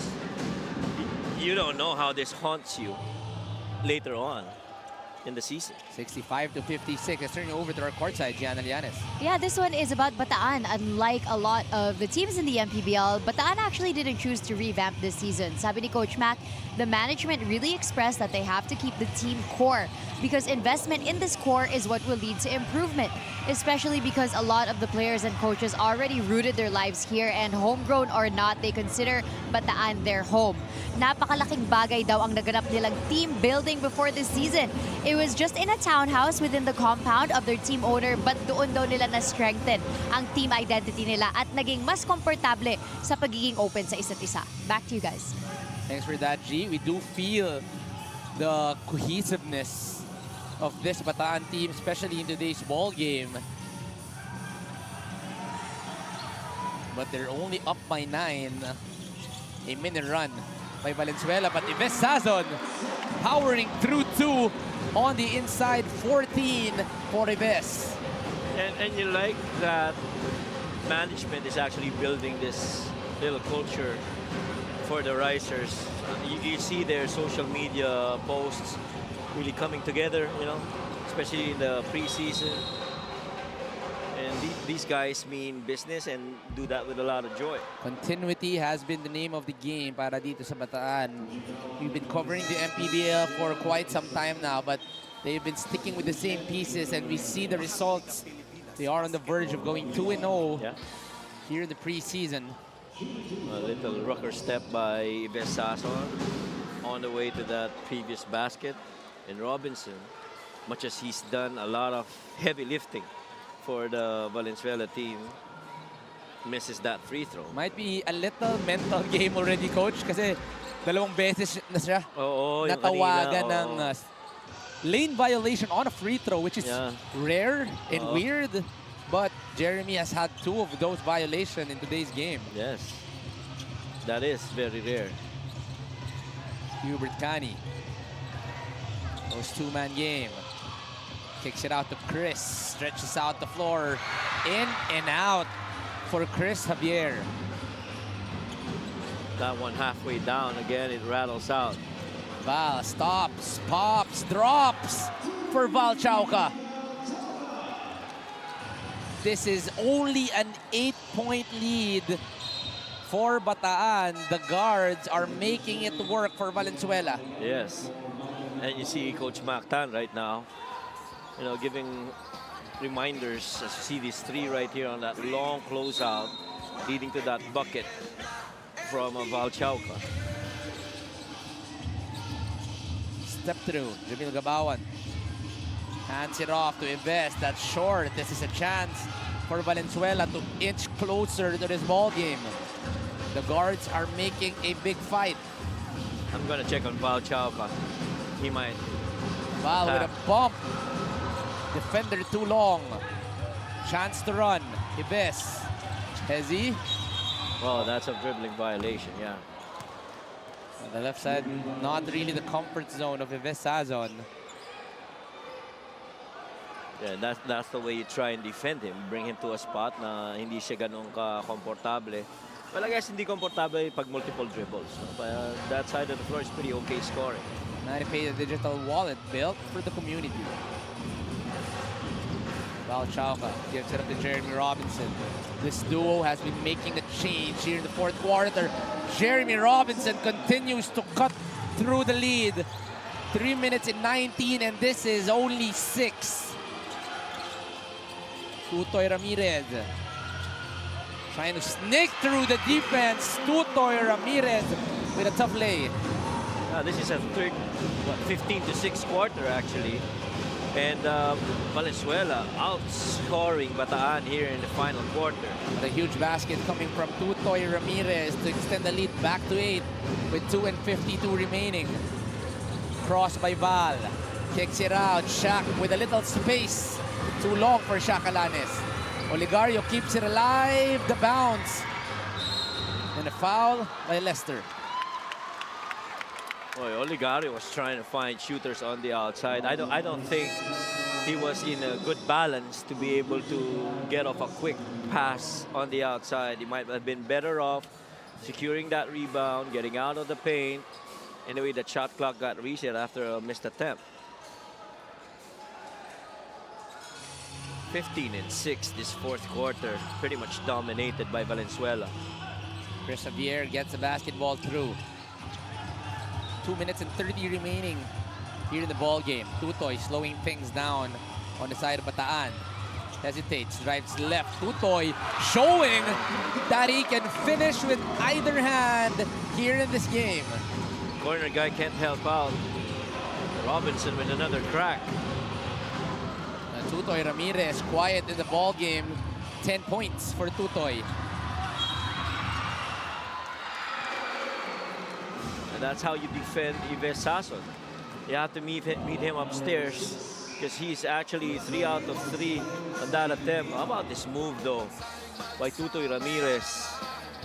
you don't know how this haunts you later on in the season. 65-56. Let's turn you over to our courtside, Gianna Lianes. Yeah, this one is about Bataan. Unlike a lot of the teams in the MPBL, Bataan actually didn't choose to revamp this season. Sabi ni Coach Mac, the management really expressed that they have to keep the team core, because investment in this core is what will lead to improvement, especially because a lot of the players and coaches already rooted their lives here, and homegrown or not, they consider Bataan their home. Napakalaking bagay daw ang naganap nilang team building before this season. It was just in a townhouse within the compound of their team owner, but doon daw nila na-strengthen ang team identity nila at naging mas komportable sa pagiging open sa isa't isa. Back to you guys. Thanks for that, G. We do feel the cohesiveness of this Bataan team, especially in today's ball game. But they're only up by 9. A minute run by Valenzuela, but Ives Sazon powering through 2 on the inside. 14 for Ives. And you like that management is actually building this little culture for the Ricers. You see their social media posts really coming together, you know, especially in the preseason. And these guys mean business and do that with a lot of joy. Continuity has been the name of the game para dito sa Bataan. We've been covering the MPBL for quite some time now, but they've been sticking with the same pieces, and we see the results. They are on the verge of going 2-0 here in the preseason. A little rocker step by Ives Sazon on the way to that previous basket. And Robinson, much as he's done a lot of heavy lifting for the Valenzuela team, misses that free throw. Might be a little mental game already, Coach, kasi dalawang beses na siya natawagan ng lane violation on a free throw, which is rare and weird. But Jeremy has had 2 of those violations in today's game. Yes, that is very rare. Hubert Cani. Those 2-man game. Kicks it out to Chris. Stretches out the floor. In and out for Chris Javier. That one halfway down again, it rattles out. Val stops, pops, drops for Val Chauca. this is only an 8-point lead for Bataan. The guards are making it work for Valenzuela. Yes. And you see Coach Mactan right now, you know, giving reminders as you see these three right here on that long closeout leading to that bucket from Valenzuela. Step through, Jamil Gabawan hands it off to Invest. That's short. This is a chance for Valenzuela to inch closer to this ball game. The guards are making a big fight. I'm gonna check on Valenzuela. He might. Val with a bump. Defender too long. Chance to run. Ibes. Hezi. Oh, that's a dribbling violation, yeah. On the left side, not really the comfort zone of Ibes Sazon. Yeah, that's the way you try and defend him. Bring him to a spot na hindi siya ganun ka-komportable. Well, I guess hindi komportable pag multiple dribbles. But that side of the floor is pretty okay scoring. MANNY paid a digital wallet built for the community. Valenzuela gives it up to Jeremy Robinson. This duo has been making a change here in the fourth quarter. Jeremy Robinson continues to cut through the lead. 3 minutes and 19, and this is only 6. Tutoy Ramirez trying to sneak through the defense. Tutoy Ramirez with a tough lay. This is a 15-6 quarter actually. And Valenzuela outscoring Bataan here in the final quarter. The huge basket coming from Tutoy Ramirez to extend the lead back to 8 with 2:52 remaining. Cross by Val. Kicks it out. Shaq with a little space. Too long for Shakalanes. Oligario keeps it alive. The bounce. And a foul by Lester. Boy, Oligario was trying to find shooters on the outside. I don't think he was in a good balance to be able to get off a quick pass on the outside. He might have been better off securing that rebound, getting out of the paint. Anyway, the shot clock got reset after a missed attempt. 15-6 this fourth quarter, pretty much dominated by Valenzuela. Chris Javier gets the basketball through. 2 minutes and 30 remaining here in the ball game. Tutoy slowing things down on the side of Bataan. Hesitates, drives left. Tutoy showing that he can finish with either hand here in this game. Corner guy can't help out. Robinson with another crack. Tutoy Ramirez quiet in the ball game. 10 points for Tutoy. And that's how you defend Ives Sazon. You have to meet him upstairs because he's actually 3 out of 3 on that attempt. How about this move though by Tutoy Ramirez?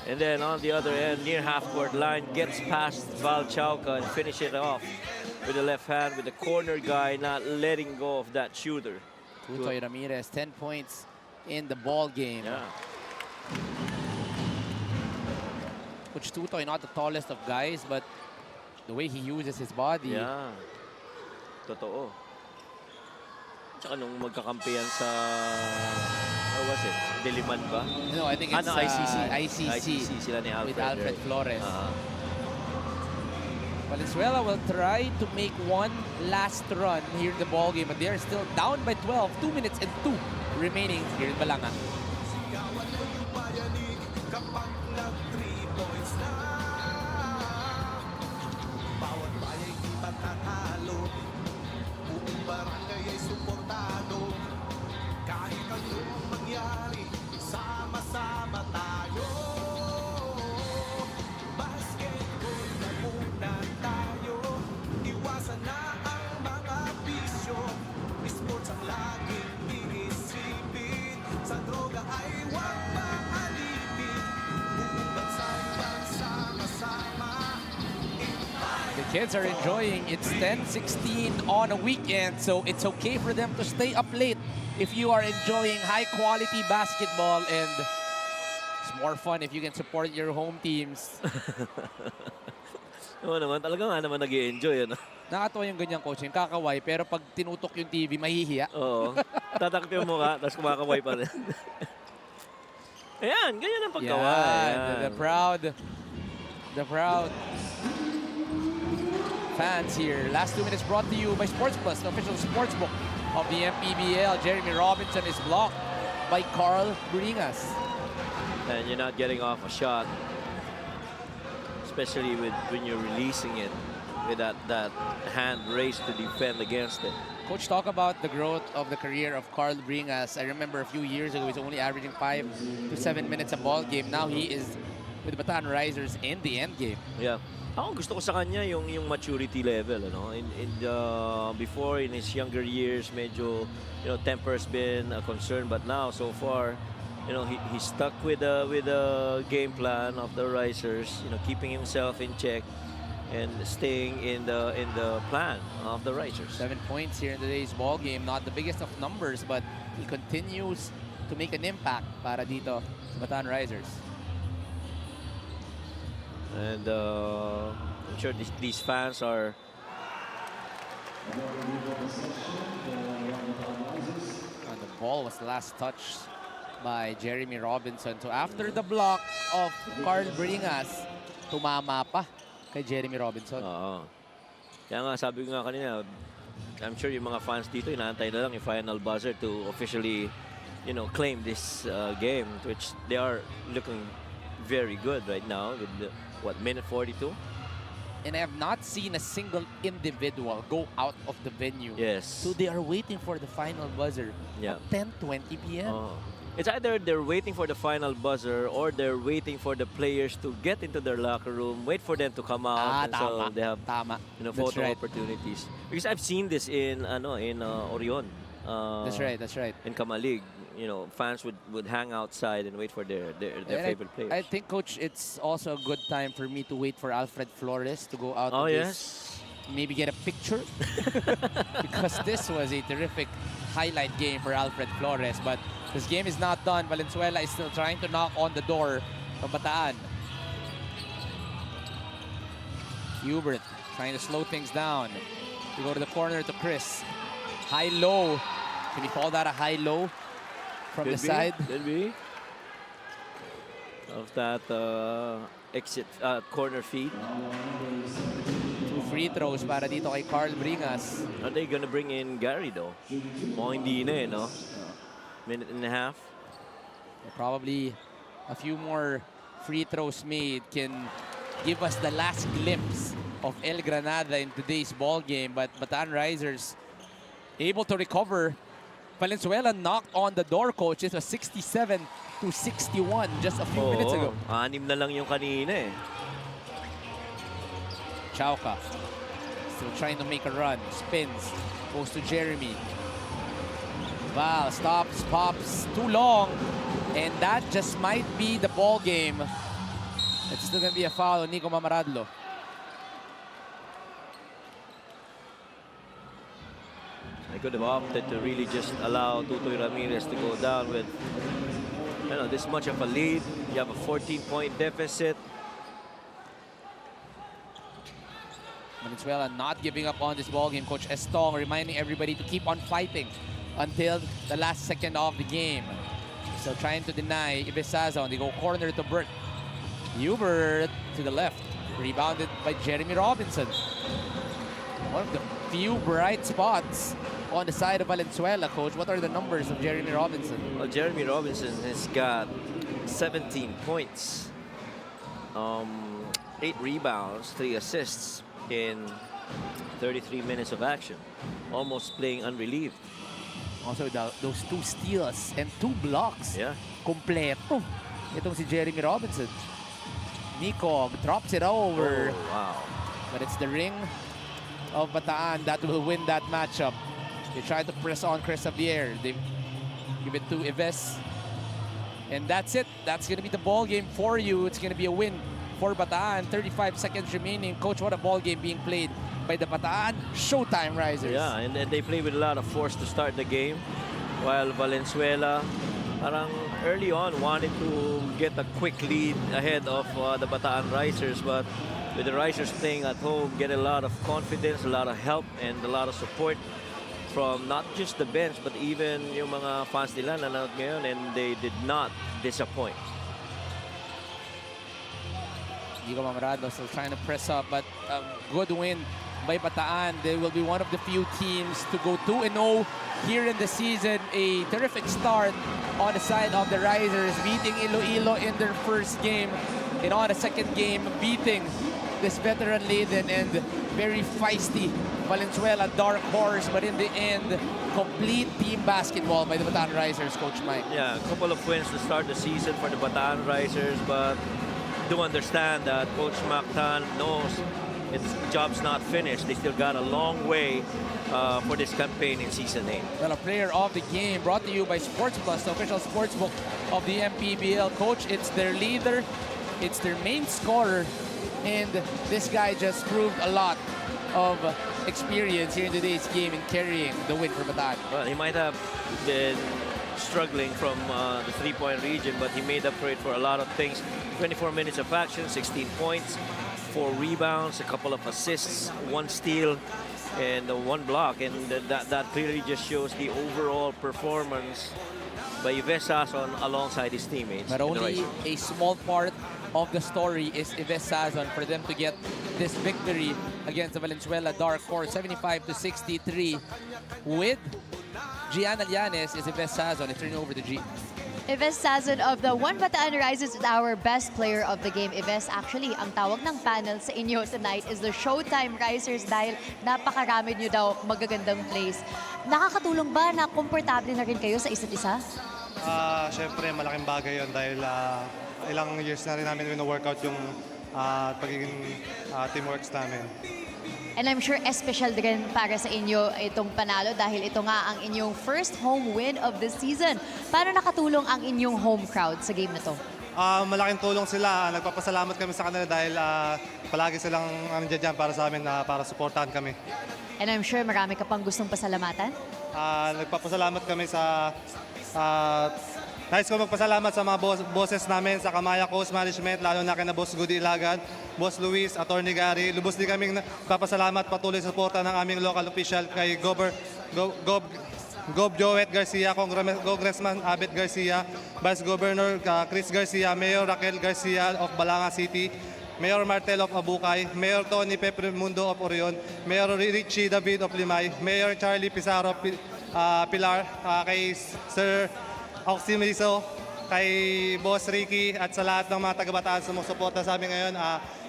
And then on the other end, near half-court line, gets past Valenzuela and finish it off with the left hand with the corner guy not letting go of that shooter. Tutoy Ramirez, 10 points in the ball game. Yeah. Coach Tutoy, not the tallest of guys, but the way he uses his body. Yeah. Totoo. Tsaka nung magkakampihan sa, what was it? Diliman ba? No, I think it's ICC sila ni Alfred. with Alfred right? Flores. Valenzuela will try to make one last run here in the ball game, but they are still down by 12. 2 minutes and 2 remaining here in Balanga. Kids are enjoying. It's 10-16 on a weekend, so it's okay for them to stay up late if you are enjoying high-quality basketball, and it's more fun if you can support your home teams. Oo naman, talaga nga naman nag-i-enjoy. Ano? Nakatawa yung ganyan, coach. Yung kakaway, pero pag tinutok yung TV, mahihiya. Oo. Tatakti mo mukha, tapos kumakaway pa rin. Ayan, ganyan ang pagkaway. Yan, Ayan. the proud fans here. Last 2 minutes brought to you by Sports Plus, the official sportsbook of the MPBL. Jeremy Robinson is blocked by Carl Bringas. And you're not getting off a shot, especially when you're releasing it with that hand raised to defend against it. Coach, talk about the growth of the career of Carl Bringas. I remember a few years ago, he was only averaging 5 to 7 minutes a ball game. Now he is with Bataan Risers in the end game. Yeah. Ako gusto ko sa kanya yung maturity level, ano. Before in his younger years, medyo temper's been a concern, but now so far, he stuck with the game plan of the Risers, keeping himself in check and staying in the plan of the Risers. 7 points here in today's ball game. Not the biggest of numbers, but he continues to make an impact para dito sa Bataan Risers. And I'm sure these fans are And the ball was last touched by Jeremy Robinson. So after the block of Carl Bringas, tumama pa kay Jeremy Robinson. Oo. Kaya nga sabi ko nga kanina, I'm sure yung mga fans dito inaantay na lang yung final buzzer to officially, claim this game, which they are looking very good right now with the, minute 42? And I have not seen a single individual go out of the venue. Yes. So they are waiting for the final buzzer Yeah. at 10:20 p.m. It's either they're waiting for the final buzzer or they're waiting for the players to get into their locker room, wait for them to come out, and so they have Tama. photo right. opportunities. Because I've seen this in Orion. That's right. In Kamalig, fans would hang outside and wait for their And favorite players. I think, Coach, it's also a good time for me to wait for Alfred Flores to go out. Oh, of yes. this, maybe get a picture. Because this was a terrific highlight game for Alfred Flores. But this game is not done. Valenzuela is still trying to knock on the door of Bataan. Hubert trying to slow things down. To go to the corner to Chris. High-low. Can you call that a high-low from the side? Could be. Of that exit corner feed. 2 free throws para dito kay Carl Bringas. Are they gonna bring in Gary though? Mukhang hindi na no? Minute and a half. Probably a few more free throws made can give us the last glimpse of El Granada in today's ball game. But Bataan Risers able to recover. Valenzuela knocked on the door, Coach. It was 67-61 just a few minutes ago. 6 na lang yung kanina eh. Chauca still trying to make a run. Spins. Goes to Jeremy. Val stops, pops too long. And that just might be the ball game. It's still going to be a foul on Nico Mamaradlo. I could have opted to really just allow Tutoy Ramirez to go down with this much of a lead. You have a 14-point deficit. Valenzuela not giving up on this ball game. Coach Estong reminding everybody to keep on fighting until the last second of the game. Still trying to deny Ibesazon. They go corner to Bert. Hubert to the left. Rebounded by Jeremy Robinson. One of the few bright spots on the side of Valenzuela, Coach. What are the numbers of Jeremy Robinson? Well, Jeremy Robinson has got 17 points, 8 rebounds, 3 assists in 33 minutes of action. Almost playing unrelieved. Also, those 2 steals and 2 blocks. Yeah. Kompleto. Itong si Jeremy Robinson. Nico drops it over. Oh, wow. But it's the ring of Bataan that will win that matchup. They try to press on Chris Javier. They give it to Ives. And that's it. That's going to be the ball game for you. It's going to be a win for Bataan. 35 seconds remaining. Coach, what a ball game being played by the Bataan Showtime Risers. Yeah, and they play with a lot of force to start the game. While Valenzuela, parang early on, wanted to get a quick lead ahead of the Bataan Risers. But with the Risers playing at home, get a lot of confidence, a lot of help, and a lot of support from not just the bench, but even yung mga fans nila nanonood ngayon, and they did not disappoint. Nico Mamaradlo still trying to press up, but a good win by Bataan. They will be one of the few teams to go 2-0 here in the season. A terrific start on the side of the Risers, beating Iloilo in their first game, and on the second game, beating this veteran-laden and very feisty Valenzuela dark horse, but in the end, complete team basketball by the Bataan Risers, Coach Mike. Yeah, a couple of wins to start the season for the Bataan Risers, but do understand that Coach Mactan knows its job's not finished. They still got a long way for this campaign in Season 8. Well, a player of the game brought to you by Sports Plus, the official sports book of the MPBL. Coach, it's their leader, it's their main scorer, and this guy just proved a lot of experience here in today's game in carrying the win for Bataan. Well, he might have been struggling from the three-point region, but he made up for it for a lot of things. 24 minutes of action, 16 points, 4 rebounds, a couple of assists, 1 steal, and 1 block. And that clearly just shows the overall performance by Yves Sazon alongside his teammates. But only a small part of the story is Yves Sazon for them to get this victory against the Valenzuela Dark Horse, 75-63. With Gianna Llanes is Yves Sazon. It's turning over to G. Yves Sazon of the One Bataan Risers is our best player of the game. Yves, actually, ang tawag ng panel sa inyo tonight is the Showtime Risers dahil napakarami nyo daw magagandang plays. Nakakatulong ba na komportable na rin kayo sa isa't isa? Siyempre, malaking bagay yun dahil ilang years na rin namin wino-workout yung pagiging teamworks namin. And I'm sure special din para sa inyo itong panalo dahil ito nga ang inyong first home win of the season. Paano nakatulong ang inyong home crowd sa game na to? Malaking tulong sila. Nagpapasalamat kami sa kanila dahil palagi silang nandiyan para sa amin, para supportahan kami. And I'm sure marami ka pang gustong pasalamatan? Nagpapasalamat kami sa... Nais ko magpasalamat sa mga bosses namin sa Kamaya Coast Management, lalo na kina Boss Goody Ilagan, Boss Luis, Attorney Gary. Lubos din kaming papasalamat patuloy sa suporta ng aming local official kay Gob Joet Garcia, Congressman Abet Garcia, Vice Governor Chris Garcia, Mayor Raquel Garcia of Balanga City, Mayor Martel of Abukay, Mayor Tony Pepremundo of Orion, Mayor Richie David of Limay, Mayor Charlie Pizarro Pilar, kay Sir Oximiso, kay Boss Ricky at sa lahat ng mga taga-Bataan sumusuporta sa amin ngayon.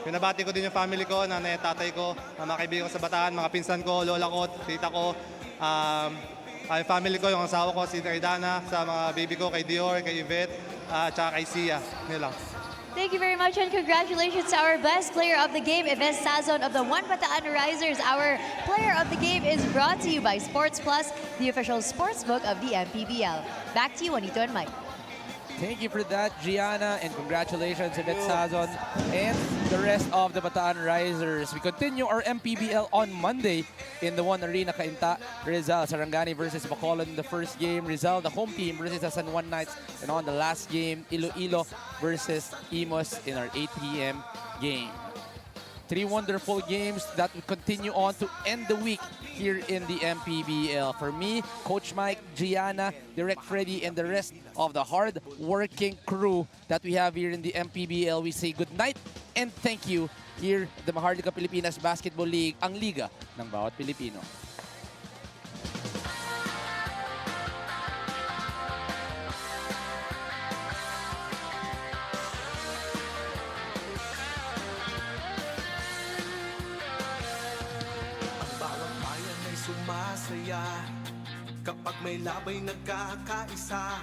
Binabati ko din yung family ko, nanay at tatay ko, mga kaibigan ko sa Bataan, mga pinsan ko, lola ko, tita ko, yung family ko, yung asawa ko, si Aidana, sa mga baby ko, kay Dior, kay Yvette, at saka kay Sia. Yun lang. Thank you very much and congratulations to our best player of the game, Yves Sazon of the One Bataan Risers. Our player of the game is brought to you by Sports Plus, the official sports book of the MPBL. Back to you, Juanito and Mike. Thank you for that, Gianna, and congratulations, Yves Sazon and the rest of the Bataan Risers. We continue our MPBL on Monday in the One Arena, Cainta, Rizal, Sarangani versus Bacolod in the first game. Rizal, the home team, versus the San Juan Knights. And on the last game, Iloilo versus Imos in our 8 p.m. game. 3 wonderful games that will continue on to end the week here in the MPBL. For me, Coach Mike, Gianna, Direct Freddy, and the rest of the hard-working crew that we have here in the MPBL, we say good night and thank you here at the Maharlika Pilipinas Basketball League, ang liga ng bawat Pilipino. Sumasaya kapag may labay nagkakaisa.